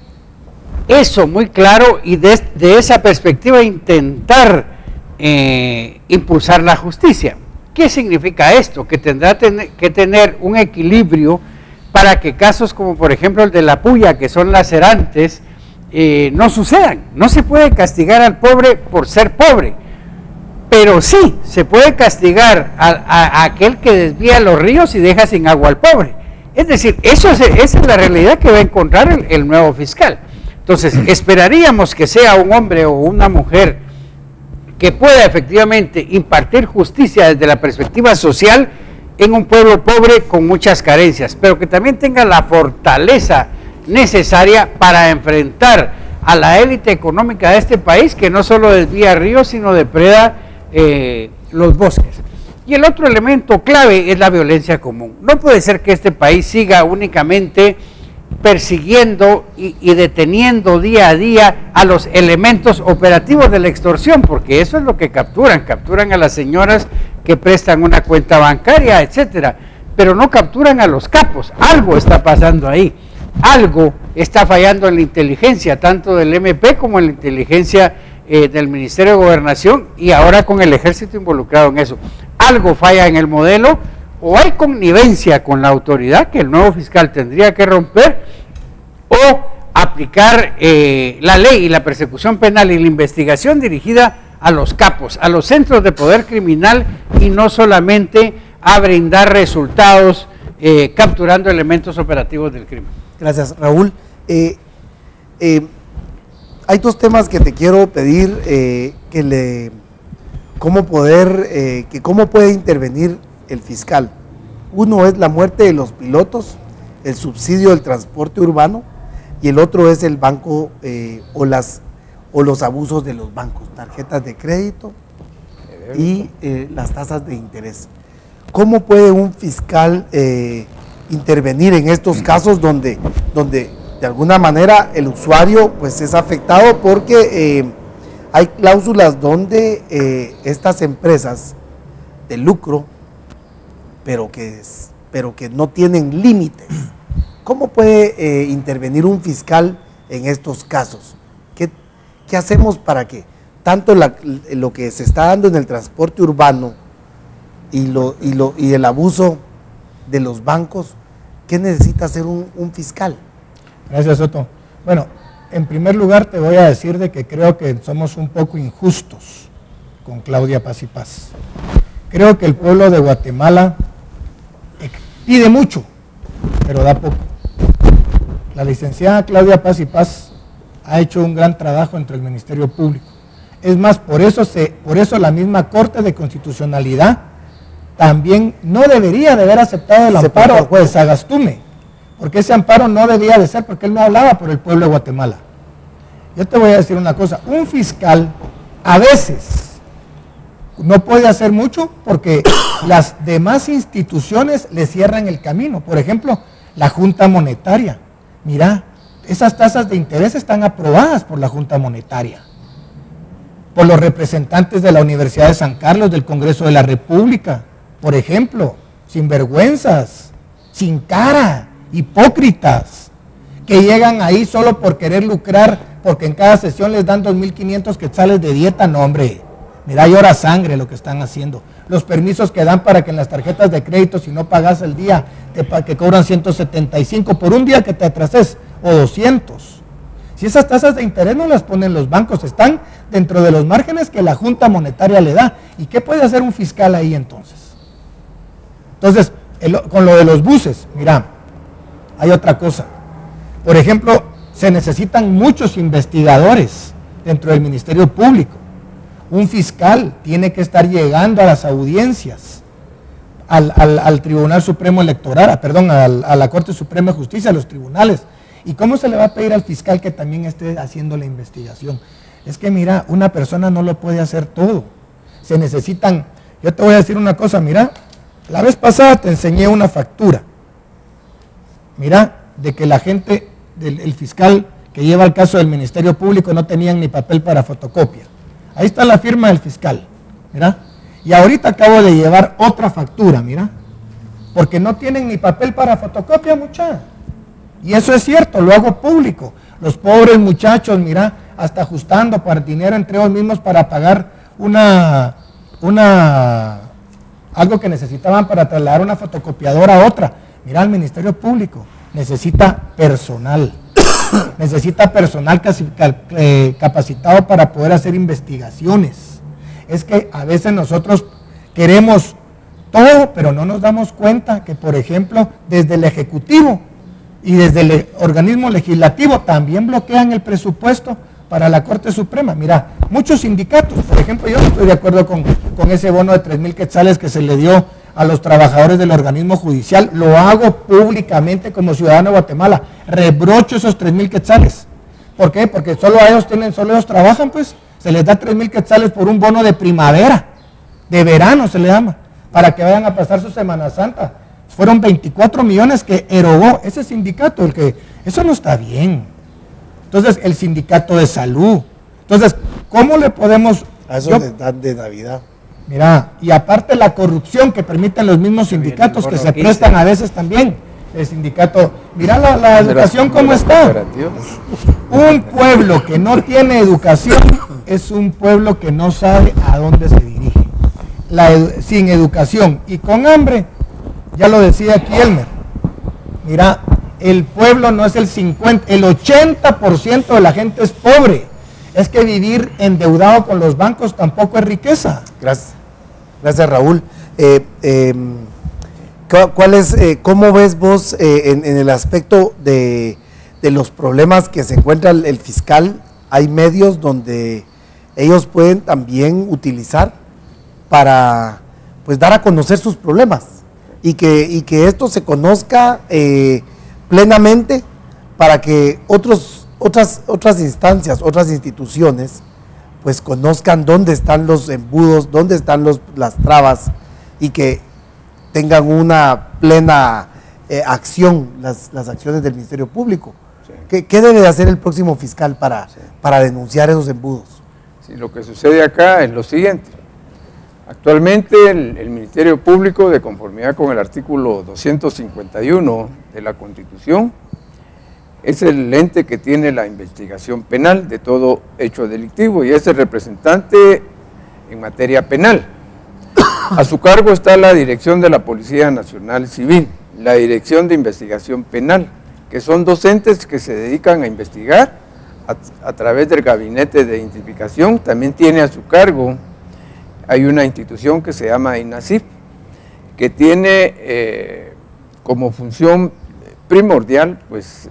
eso muy claro y desde esa perspectiva intentar impulsar la justicia. ¿Qué significa esto? Que tendrá que tener un equilibrio para que casos como por ejemplo el de la puya, que son lacerantes, no sucedan. No se puede castigar al pobre por ser pobre, pero sí se puede castigar a aquel que desvía los ríos y deja sin agua al pobre. Es decir, esa es la realidad que va a encontrar el nuevo fiscal. Entonces, esperaríamos que sea un hombre o una mujer que pueda efectivamente impartir justicia desde la perspectiva social en un pueblo pobre con muchas carencias, pero que también tenga la fortaleza necesaria para enfrentar a la élite económica de este país, que no solo desvía ríos, sino depreda los bosques. Y el otro elemento clave es la violencia común. No puede ser que este país siga únicamente persiguiendo y deteniendo día a día a los elementos operativos de la extorsión, porque eso es lo que capturan a las señoras que prestan una cuenta bancaria, etcétera, pero no capturan a los capos. Algo está pasando ahí, algo está fallando en la inteligencia, tanto del MP como en la inteligencia del Ministerio de Gobernación, y ahora con el ejército involucrado en eso. Algo falla en el modelo, o hay connivencia con la autoridad que el nuevo fiscal tendría que romper, o aplicar la ley y la persecución penal y la investigación dirigida a los capos, a los centros de poder criminal, y no solamente a brindar resultados capturando elementos operativos del crimen. Gracias, Raúl. Hay dos temas que te quiero pedir, cómo puede intervenir el fiscal. Uno es la muerte de los pilotos, el subsidio del transporte urbano, y el otro es el banco o los abusos de los bancos, tarjetas de crédito y las tasas de interés. ¿Cómo puede un fiscal intervenir en estos casos donde de alguna manera el usuario pues es afectado, porque hay cláusulas donde estas empresas de lucro, pero que no tienen límites? ¿Cómo puede intervenir un fiscal en estos casos? ¿Qué hacemos para que tanto lo que se está dando en el transporte urbano y el abuso de los bancos, qué necesita hacer un fiscal? Gracias, Soto. Bueno, en primer lugar te voy a decir de que creo que somos un poco injustos con Claudia Paz y Paz. Creo que el pueblo de Guatemala pide mucho, pero da poco. La licenciada Claudia Paz y Paz ha hecho un gran trabajo entre el Ministerio Público. Es más, por eso la misma Corte de Constitucionalidad también no debería de haber aceptado el amparo de Sagastume, porque ese amparo no debía de ser, porque él no hablaba por el pueblo de Guatemala. Yo te voy a decir una cosa, un fiscal a veces no puede hacer mucho porque las demás instituciones le cierran el camino. Por ejemplo, la Junta Monetaria. Mira, esas tasas de interés están aprobadas por la Junta Monetaria, por los representantes de la Universidad de San Carlos, del Congreso de la República, por ejemplo, sinvergüenzas, sin cara, hipócritas, que llegan ahí solo por querer lucrar, porque en cada sesión les dan 2.500 quetzales de dieta. No, hombre, mira, llora sangre lo que están haciendo. Los permisos que dan para que en las tarjetas de crédito, si no pagas el día, que cobran 175 por un día que te atrases, o 200. Si esas tasas de interés no las ponen los bancos, están dentro de los márgenes que la Junta Monetaria le da. ¿Y qué puede hacer un fiscal ahí entonces? Entonces, con lo de los buses, mira, hay otra cosa. Por ejemplo, se necesitan muchos investigadores dentro del Ministerio Público. Un fiscal tiene que estar llegando a las audiencias, al Tribunal Supremo Electoral, perdón, a la Corte Suprema de Justicia, a los tribunales. ¿Y cómo se le va a pedir al fiscal que también esté haciendo la investigación? Es que mira, una persona no lo puede hacer todo. Se necesitan, yo te voy a decir una cosa, mira, la vez pasada te enseñé una factura. Mira, de que la gente, el fiscal que lleva el caso del Ministerio Público no tenían ni papel para fotocopia. Ahí está la firma del fiscal, mira. Y ahorita acabo de llevar otra factura, mira, porque no tienen ni papel para fotocopia, muchacha. Y eso es cierto, lo hago público. Los pobres muchachos, mira, hasta ajustando para dinero entre ellos mismos para pagar algo que necesitaban para trasladar una fotocopiadora a otra. Mira, el Ministerio Público necesita personal. Necesita personal capacitado para poder hacer investigaciones. Es que a veces nosotros queremos todo, pero no nos damos cuenta que, por ejemplo, desde el Ejecutivo y desde el organismo legislativo también bloquean el presupuesto para la Corte Suprema. Mira, muchos sindicatos, por ejemplo, yo no estoy de acuerdo con ese bono de 3,000 quetzales que se le dio a los trabajadores del organismo judicial. Lo hago públicamente como ciudadano de Guatemala. Rebrocho esos 3,000 quetzales. ¿Por qué? Porque solo ellos trabajan, pues. Se les da 3,000 quetzales por un bono de primavera, de verano se le llama, para que vayan a pasar su Semana Santa. Fueron 24 millones que erogó ese sindicato, eso no está bien. Entonces, el sindicato de salud. Entonces, ¿cómo le podemos... A eso les dan de Navidad. Mira, y aparte la corrupción que permiten los mismos sindicatos que se prestan a veces también. El sindicato, mira la educación cómo está. Un pueblo que no tiene educación es un pueblo que no sabe a dónde se dirige. Sin educación y con hambre, ya lo decía aquí Elmer, mira, el pueblo no es el 50%, el 80% de la gente es pobre. Es que vivir endeudado con los bancos tampoco es riqueza. Gracias. Gracias, Raúl. ¿Cómo ves vos en el aspecto de los problemas que se encuentra el fiscal? Hay medios donde ellos pueden también utilizar para, pues, dar a conocer sus problemas y que esto se conozca plenamente para que otras instancias, otras instituciones, pues conozcan dónde están los embudos, dónde están las trabas y que tengan una plena acción, las acciones del Ministerio Público. Sí. ¿Qué debe de hacer el próximo fiscal para denunciar esos embudos? Sí, lo que sucede acá es lo siguiente. Actualmente el Ministerio Público, de conformidad con el artículo 251 de la Constitución, es el ente que tiene la investigación penal de todo hecho delictivo y es el representante en materia penal. A su cargo está la Dirección de la Policía Nacional Civil, la Dirección de Investigación Penal, que son dos entes que se dedican a investigar a través del Gabinete de Identificación. También tiene a su cargo, hay una institución que se llama INACIF, que tiene como función primordial, pues,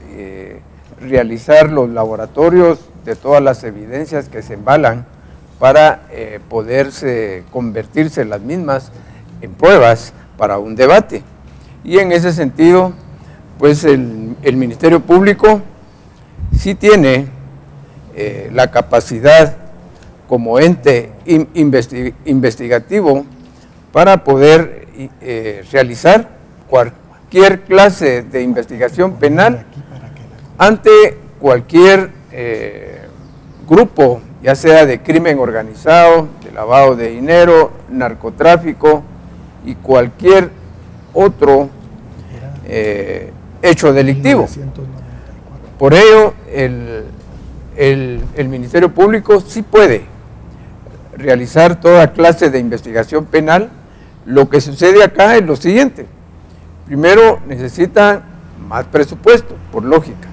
realizar los laboratorios de todas las evidencias que se embalan para poderse convertirse las mismas en pruebas para un debate. Y en ese sentido, pues el Ministerio Público sí tiene la capacidad como ente investigativo para poder realizar cualquier clase de investigación penal ante cualquier grupo, ya sea de crimen organizado, de lavado de dinero, narcotráfico y cualquier otro hecho delictivo. Por ello, el Ministerio Público sí puede realizar toda clase de investigación penal. Lo que sucede acá es lo siguiente. Primero, necesitan más presupuesto, por lógica.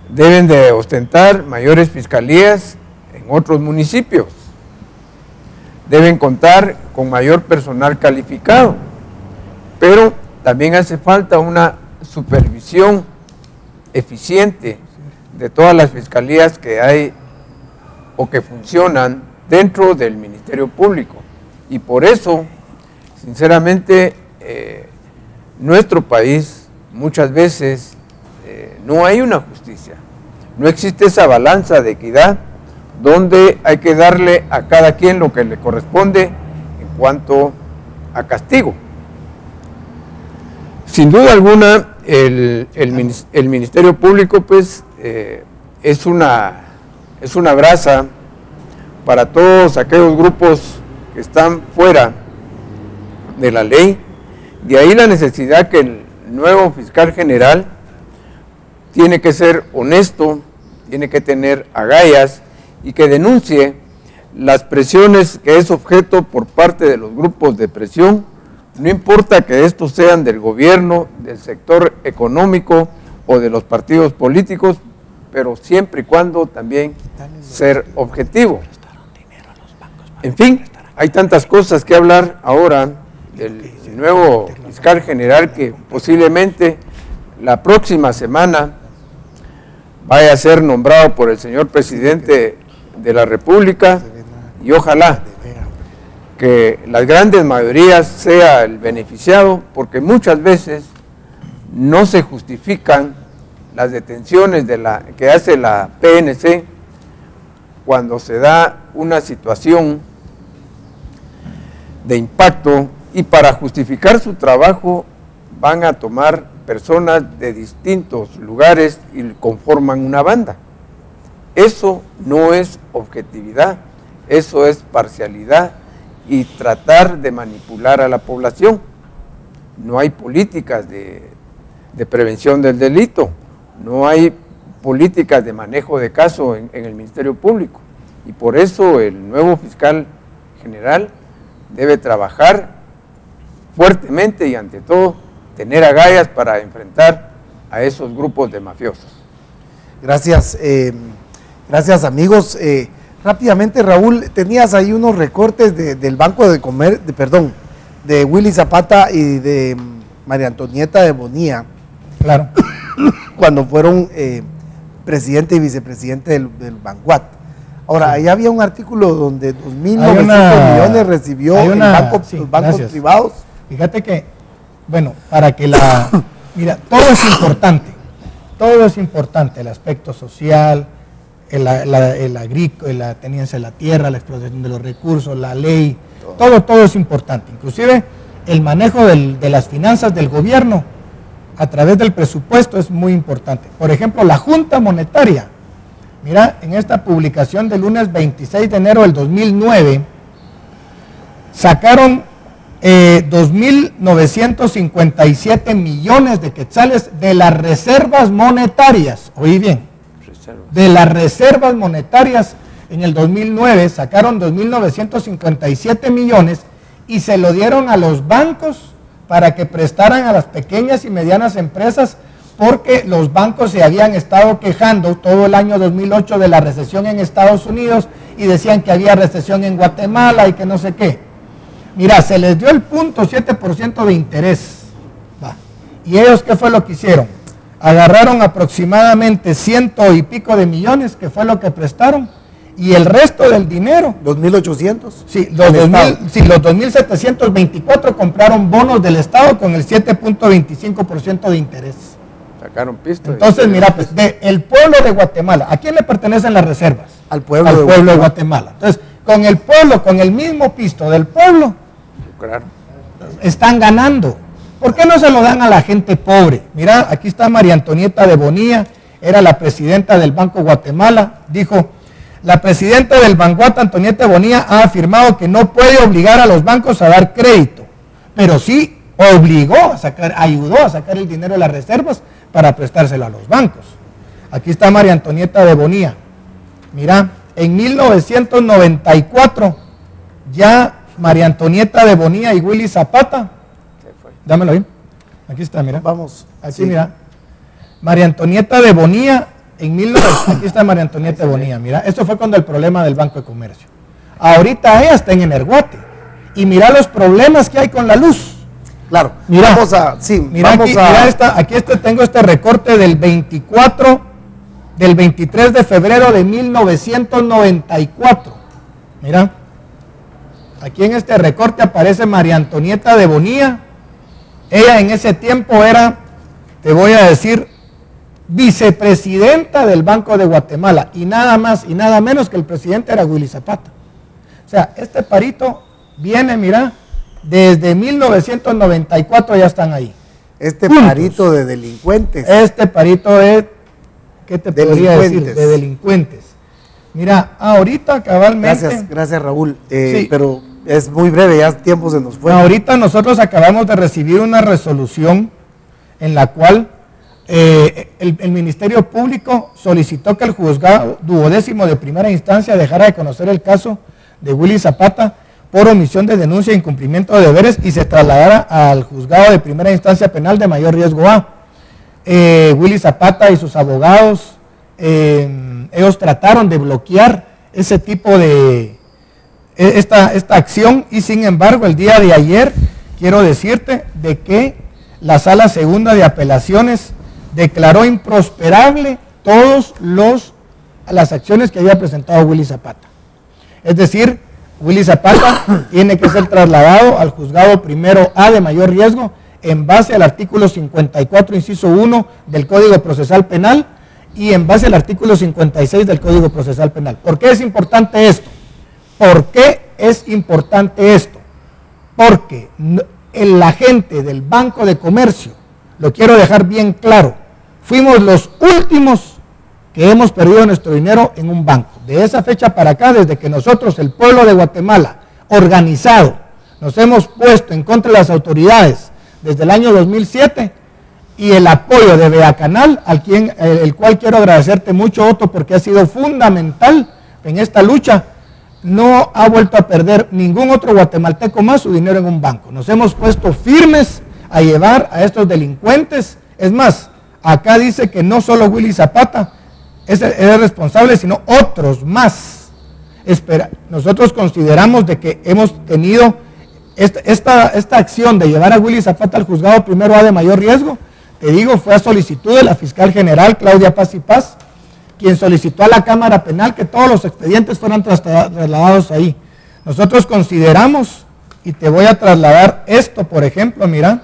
Deben de ostentar mayores fiscalías en otros municipios. Deben contar con mayor personal calificado. Pero también hace falta una supervisión eficiente de todas las fiscalías que hay o que funcionan dentro del Ministerio Público. Y por eso, sinceramente, nuestro país muchas veces no hay una justicia, no existe esa balanza de equidad donde hay que darle a cada quien lo que le corresponde en cuanto a castigo. Sin duda alguna, el Ministerio Público, pues, es una brasa para todos aquellos grupos que están fuera de la ley. De ahí la necesidad que el nuevo fiscal general tiene que ser honesto, tiene que tener agallas y que denuncie las presiones que es objeto por parte de los grupos de presión, no importa que estos sean del gobierno, del sector económico o de los partidos políticos, pero siempre y cuando también ser objetivo. En fin, hay tantas cosas que hablar ahora del nuevo fiscal general que posiblemente la próxima semana vaya a ser nombrado por el señor presidente de la República, y ojalá que las grandes mayorías sea el beneficiado, porque muchas veces no se justifican las detenciones que hace la PNC cuando se da una situación de impacto, y para justificar su trabajo van a tomar personas de distintos lugares y conforman una banda. Eso no es objetividad, eso es parcialidad y tratar de manipular a la población. No hay políticas de prevención del delito, no hay políticas de manejo de caso en el Ministerio Público, y por eso el nuevo fiscal general debe trabajar fuertemente y ante todo tener agallas para enfrentar a esos grupos de mafiosos. Gracias, gracias amigos. Rápidamente, Raúl, tenías ahí unos recortes del Banco de Comercio, de Willy Zapata y de María Antonieta de Bonilla. Claro. Cuando fueron presidente y vicepresidente del Banguat. Ahora, ahí había un artículo donde 2.900 millones recibió los bancos privados. Fíjate que, bueno, para que mira, todo es importante, el aspecto social, el agrícola, la tenencia de la tierra, la explotación de los recursos, la ley, todo es importante, inclusive el manejo de las finanzas del gobierno a través del presupuesto es muy importante. Por ejemplo, la Junta Monetaria, mira, en esta publicación del lunes 26 de enero del 2009, sacaron 2.957 millones de quetzales de las reservas monetarias. Oí bien, de las reservas monetarias en el 2009 sacaron 2.957 millones y se lo dieron a los bancos para que prestaran a las pequeñas y medianas empresas, porque los bancos se habían estado quejando todo el año 2008 de la recesión en Estados Unidos y decían que había recesión en Guatemala y que no sé qué. Mira, se les dio el 0.7% de interés. ¿Y ellos qué fue lo que hicieron? Agarraron aproximadamente 100 y pico de millones, que fue lo que prestaron, y el resto del dinero, 2.800. Sí, los 2.724 compraron bonos del Estado con el 7.25% de interés. Sacaron pisto. Entonces, mira, pues, el pueblo de Guatemala, ¿a quién le pertenecen las reservas? Al pueblo de Guatemala. Entonces, con el pueblo, con el mismo pisto del pueblo, claro, están ganando. ¿Por qué no se lo dan a la gente pobre? Mira, aquí está María Antonieta de Bonilla, era la presidenta del Banco Guatemala, dijo: la presidenta del Banguat, Antonieta de Bonilla, ha afirmado que no puede obligar a los bancos a dar crédito, pero sí ayudó a sacar el dinero de las reservas para prestárselo a los bancos. Aquí está María Antonieta de Bonilla. Mira, en 1994 ya María Antonieta de Bonilla y Willy Zapata, dámelo ahí, aquí está, mira, vamos, aquí sí. Mira, María Antonieta de Bonilla aquí está María Antonieta de Bonilla, mira, esto fue cuando el problema del Banco de Comercio. Ahorita ella está en Energuate y mira los problemas que hay con la luz. Claro, mira, aquí tengo este recorte del 23 de febrero de 1994. Mira, aquí en este recorte aparece María Antonieta de Bonilla. Ella en ese tiempo era, te voy a decir, vicepresidenta del Banco de Guatemala, y nada más y nada menos que el presidente era Willy Zapata. O sea, este parito viene, mira, desde 1994 ya están ahí. Este parito de delincuentes. Este parito es, ¿qué te podría decir? De delincuentes. Mira, ahorita cabalmente... Gracias Raúl, sí. Pero es muy breve, ya tiempo se nos fue. Ahorita nosotros acabamos de recibir una resolución en la cual el Ministerio Público solicitó que el juzgado 12º de primera instancia dejara de conocer el caso de Willy Zapata por omisión de denuncia e incumplimiento de deberes y se trasladara al juzgado de primera instancia penal de mayor riesgo A. Willy Zapata y sus abogados, ellos trataron de bloquear ese tipo de esta acción y sin embargo el día de ayer quiero decirte de que la Sala Segunda de Apelaciones declaró improsperable todas las acciones que había presentado Willy Zapata. Es decir, Willy Zapata tiene que ser trasladado al juzgado primero A de mayor riesgo en base al artículo 54, inciso 1 del Código Procesal Penal y en base al artículo 56 del Código Procesal Penal. ¿Por qué es importante esto? ¿Por qué es importante esto? Porque el agente del Banco de Comercio, lo quiero dejar bien claro, fuimos los últimos que hemos perdido nuestro dinero en un banco. De esa fecha para acá, desde que nosotros, el pueblo de Guatemala, organizado, nos hemos puesto en contra de las autoridades desde el año 2007 y el apoyo de Beacanal, el cual quiero agradecerte mucho, Otto, porque ha sido fundamental en esta lucha, no ha vuelto a perder ningún otro guatemalteco más su dinero en un banco. Nos hemos puesto firmes a llevar a estos delincuentes. Es más, acá dice que no solo Willy Zapata es responsable, sino otros más. Nosotros consideramos de que hemos tenido esta acción de llevar a Willy Zapata al juzgado primero A de mayor riesgo, te digo, fue a solicitud de la fiscal general Claudia Paz y Paz, quien solicitó a la Cámara Penal que todos los expedientes fueran trasladados ahí. Nosotros consideramos, y te voy a trasladar esto, por ejemplo, mira,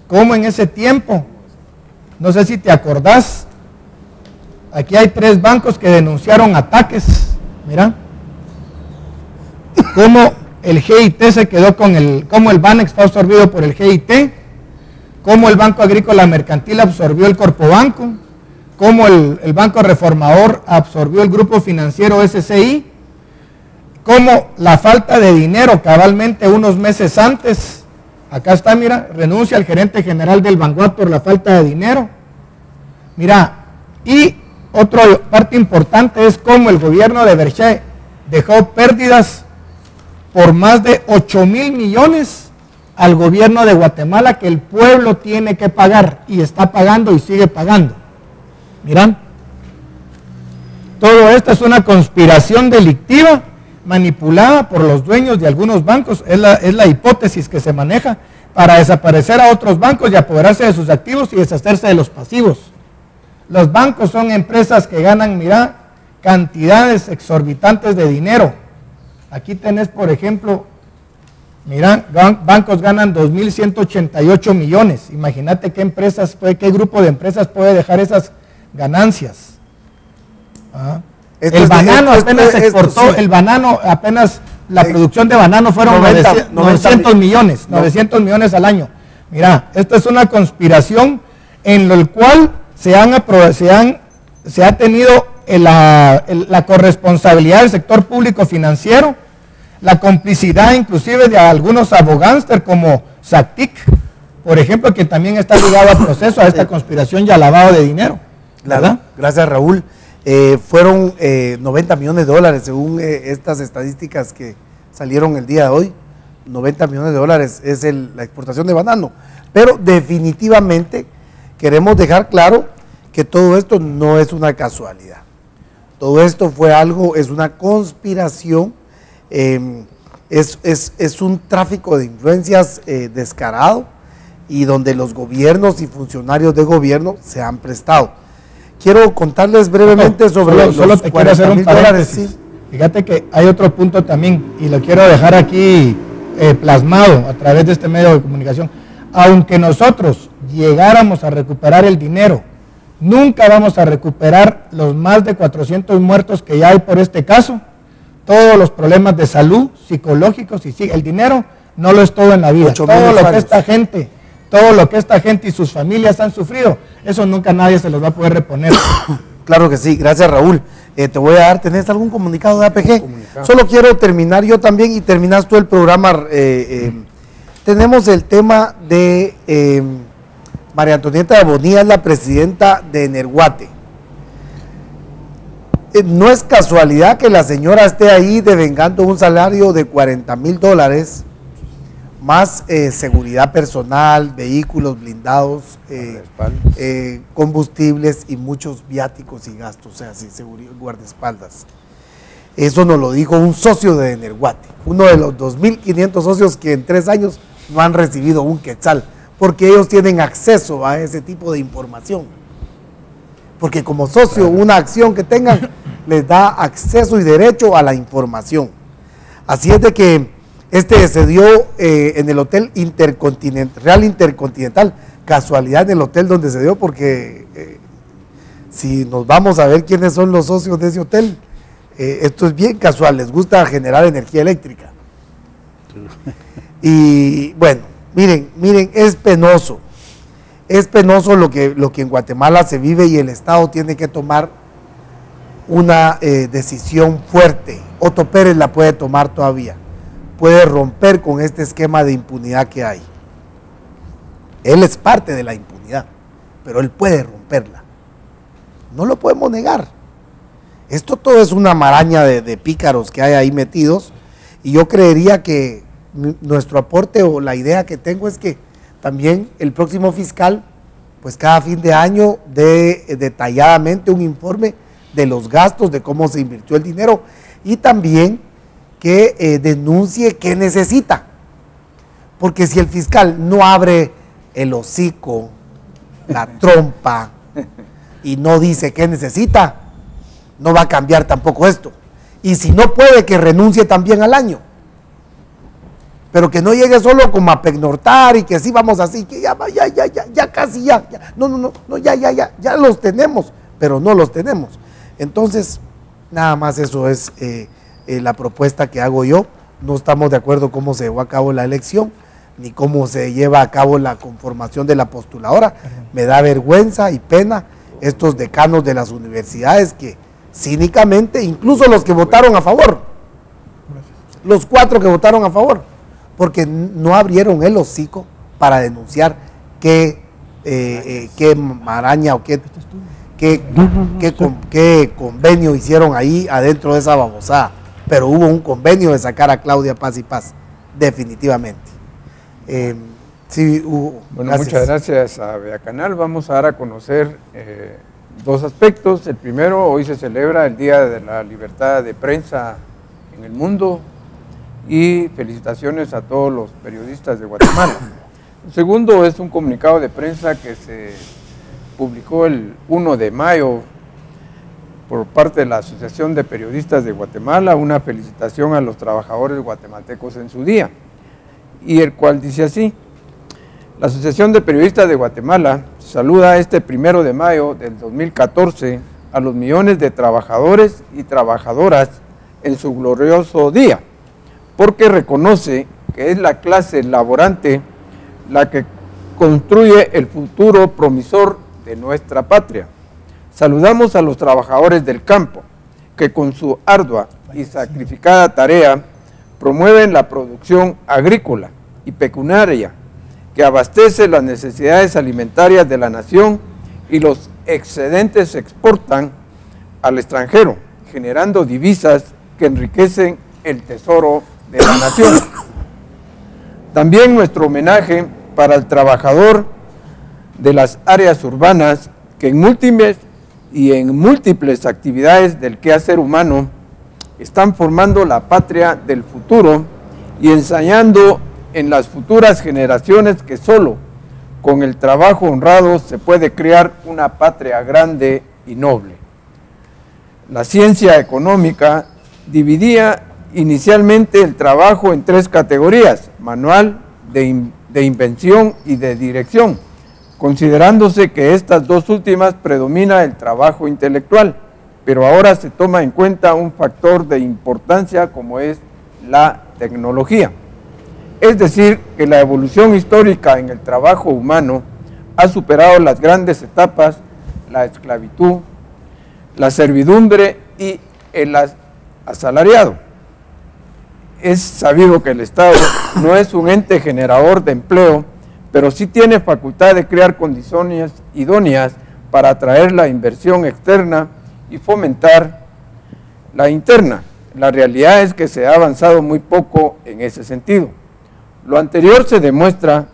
cómo en ese tiempo, no sé si te acordás, aquí hay 3 bancos que denunciaron ataques, mira, cómo el GIT se quedó cómo el Banex fue absorbido por el GIT, cómo el Banco Agrícola Mercantil absorbió el Corpobanco, cómo el Banco Reformador absorbió el Grupo Financiero SCI, cómo la falta de dinero cabalmente unos meses antes, acá está, mira, renuncia el gerente general del Banguat por la falta de dinero, mira, y otra parte importante es cómo el gobierno de Berché dejó pérdidas por más de 8,000 millones al gobierno de Guatemala que el pueblo tiene que pagar y está pagando y sigue pagando. Miran, todo esto es una conspiración delictiva manipulada por los dueños de algunos bancos, es la hipótesis que se maneja para desaparecer a otros bancos y apoderarse de sus activos y deshacerse de los pasivos. Los bancos son empresas que ganan, mira, cantidades exorbitantes de dinero. Aquí tenés, por ejemplo, mira, bancos ganan 2.188 millones. Imagínate qué grupo de empresas puede dejar esas ganancias. El banano apenas se exportó, sí. El banano apenas, la producción de banano fueron 900 millones, 900 millones al año. Mira, esto es una conspiración en la cual se ha tenido la corresponsabilidad del sector público financiero, la complicidad inclusive de algunos abogánster como SACTIC, por ejemplo, que también está ligado al proceso a esta conspiración y al lavado de dinero. ¿Verdad? Gracias, Raúl. Fueron 90 millones de dólares según estas estadísticas que salieron el día de hoy. 90 millones de dólares es la exportación de banano. Pero definitivamente queremos dejar claro que todo esto no es una casualidad. Todo esto es una conspiración, es un tráfico de influencias descarado y donde los gobiernos y funcionarios de gobierno se han prestado. Quiero contarles brevemente sobre solo te quiero hacer un paréntesis. Sí. Fíjate que hay otro punto también y lo quiero dejar aquí plasmado a través de este medio de comunicación. Aunque nosotros llegáramos a recuperar el dinero, nunca vamos a recuperar los más de 400 muertos que ya hay por este caso, todos los problemas de salud, psicológicos, y el dinero no lo es todo en la vida. Todo lo que esta gente y sus familias han sufrido, eso nunca nadie se los va a poder reponer. Claro que sí, gracias, Raúl. Te voy a dar, ¿tenés algún comunicado de APG? Solo quiero terminar yo también y terminas tú el programa. Tenemos el tema de María Antonieta de Bonilla, es la presidenta de Energuate. no es casualidad que la señora esté ahí devengando un salario de $40,000, más seguridad personal, vehículos blindados, combustibles y muchos viáticos y gastos, o sea, sí, seguridad, guardaespaldas. Eso nos lo dijo un socio de Energuate, uno de los 2.500 socios que en 3 años no han recibido un quetzal, porque ellos tienen acceso a ese tipo de información. Porque como socio, una acción que tengan les da acceso y derecho a la información. Así es de que se dio en el Hotel Real Intercontinental, casualidad en el hotel donde se dio, porque si nos vamos a ver quiénes son los socios de ese hotel, esto es bien casual, les gusta generar energía eléctrica. Y bueno, miren, es penoso lo que en Guatemala se vive, y el Estado tiene que tomar una decisión fuerte. Otto Pérez la puede tomar todavía, puede romper con este esquema de impunidad que hay. Él es parte de la impunidad, pero él puede romperla, no lo podemos negar. Esto todo es una maraña de pícaros que hay ahí metidos, y yo creería que nuestro aporte, o la idea que tengo, es que también el próximo fiscal, pues cada fin de año dé detalladamente un informe de los gastos, de cómo se invirtió el dinero, y también que denuncie qué necesita. Porque si el fiscal no abre el hocico, la trompa, y no dice qué necesita, no va a cambiar tampoco esto. Y si no puede, que renuncie también al año. Pero que no llegue solo como a pegnortar y que así vamos así, que ya casi ya los tenemos, pero no los tenemos. Entonces, nada más eso es la propuesta que hago yo. No estamos de acuerdo cómo se llevó a cabo la elección, ni cómo se lleva a cabo la conformación de la postuladora. Me da vergüenza y pena estos decanos de las universidades que cínicamente, incluso los que votaron a favor, los 4 que votaron a favor, porque no abrieron el hocico para denunciar qué maraña o qué convenio hicieron ahí adentro de esa babosada. Pero hubo un convenio de sacar a Claudia Paz y Paz, definitivamente. Sí, Hugo, bueno, gracias. Muchas gracias a Beacanal. Vamos a dar a conocer 2 aspectos. El primero, hoy se celebra el Día de la Libertad de Prensa en el mundo, y felicitaciones a todos los periodistas de Guatemala. El segundo es un comunicado de prensa que se publicó el 1 de mayo por parte de la Asociación de Periodistas de Guatemala, una felicitación a los trabajadores guatemaltecos en su día, y el cual dice así: la Asociación de Periodistas de Guatemala saluda este 1 de mayo del 2014 a los millones de trabajadores y trabajadoras en su glorioso día, porque reconoce que es la clase laborante la que construye el futuro promisor de nuestra patria. Saludamos a los trabajadores del campo, que con su ardua y sacrificada tarea promueven la producción agrícola y pecuaria, que abastece las necesidades alimentarias de la nación, y los excedentes se exportan al extranjero, generando divisas que enriquecen el tesoro de la nación. También nuestro homenaje para el trabajador de las áreas urbanas, que en múltiples actividades del quehacer humano están formando la patria del futuro y enseñando en las futuras generaciones que solo con el trabajo honrado se puede crear una patria grande y noble. La ciencia económica dividía inicialmente el trabajo en 3 categorías: manual, de invención y de dirección, considerándose que estas 2 últimas predomina el trabajo intelectual, pero ahora se toma en cuenta un factor de importancia como es la tecnología. Es decir, que la evolución histórica en el trabajo humano ha superado las grandes etapas, la esclavitud, la servidumbre y el asalariado. Es sabido que el Estado no es un ente generador de empleo, pero sí tiene facultad de crear condiciones idóneas para atraer la inversión externa y fomentar la interna. La realidad es que se ha avanzado muy poco en ese sentido. Lo anterior se demuestra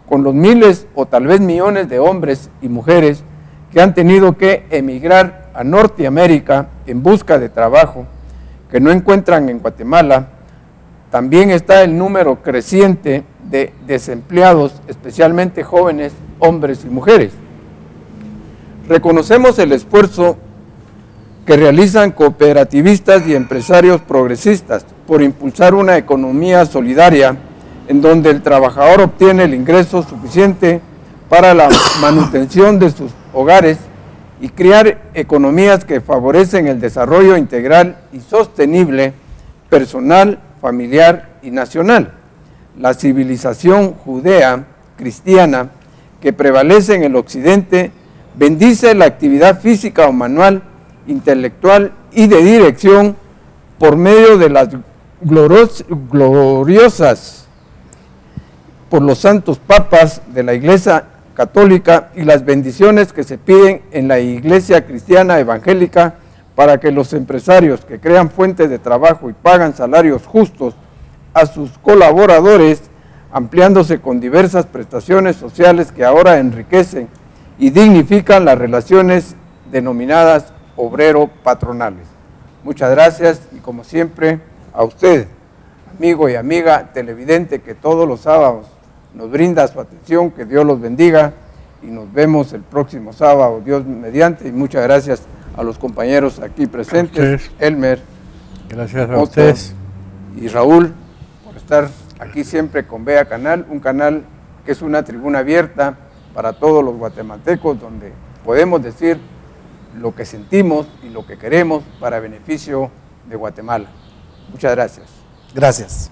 con los miles o tal vez millones de hombres y mujeres que han tenido que emigrar a Norteamérica en busca de trabajo, que no encuentran en Guatemala. También está el número creciente de desempleados, especialmente jóvenes, hombres y mujeres. Reconocemos el esfuerzo que realizan cooperativistas y empresarios progresistas por impulsar una economía solidaria en donde el trabajador obtiene el ingreso suficiente para la manutención de sus hogares y crear economías que favorecen el desarrollo integral y sostenible, personal, familiar y nacional. La civilización judea cristiana que prevalece en el occidente bendice la actividad física o manual, intelectual y de dirección por medio de las gloriosas por los santos papas de la Iglesia Católica y las bendiciones que se piden en la Iglesia Cristiana Evangélica para que los empresarios que crean fuentes de trabajo y pagan salarios justos a sus colaboradores, ampliándose con diversas prestaciones sociales que ahora enriquecen y dignifican las relaciones denominadas obrero-patronales. Muchas gracias y como siempre a usted, amigo y amiga televidente que todos los sábados nos brinda su atención, que Dios los bendiga y nos vemos el próximo sábado, Dios mediante, y muchas gracias a los compañeros aquí presentes, Elmer, gracias a Otto ustedes y Raúl por estar aquí siempre con Vea Canal, un canal que es una tribuna abierta para todos los guatemaltecos donde podemos decir lo que sentimos y lo que queremos para beneficio de Guatemala. Muchas gracias. Gracias.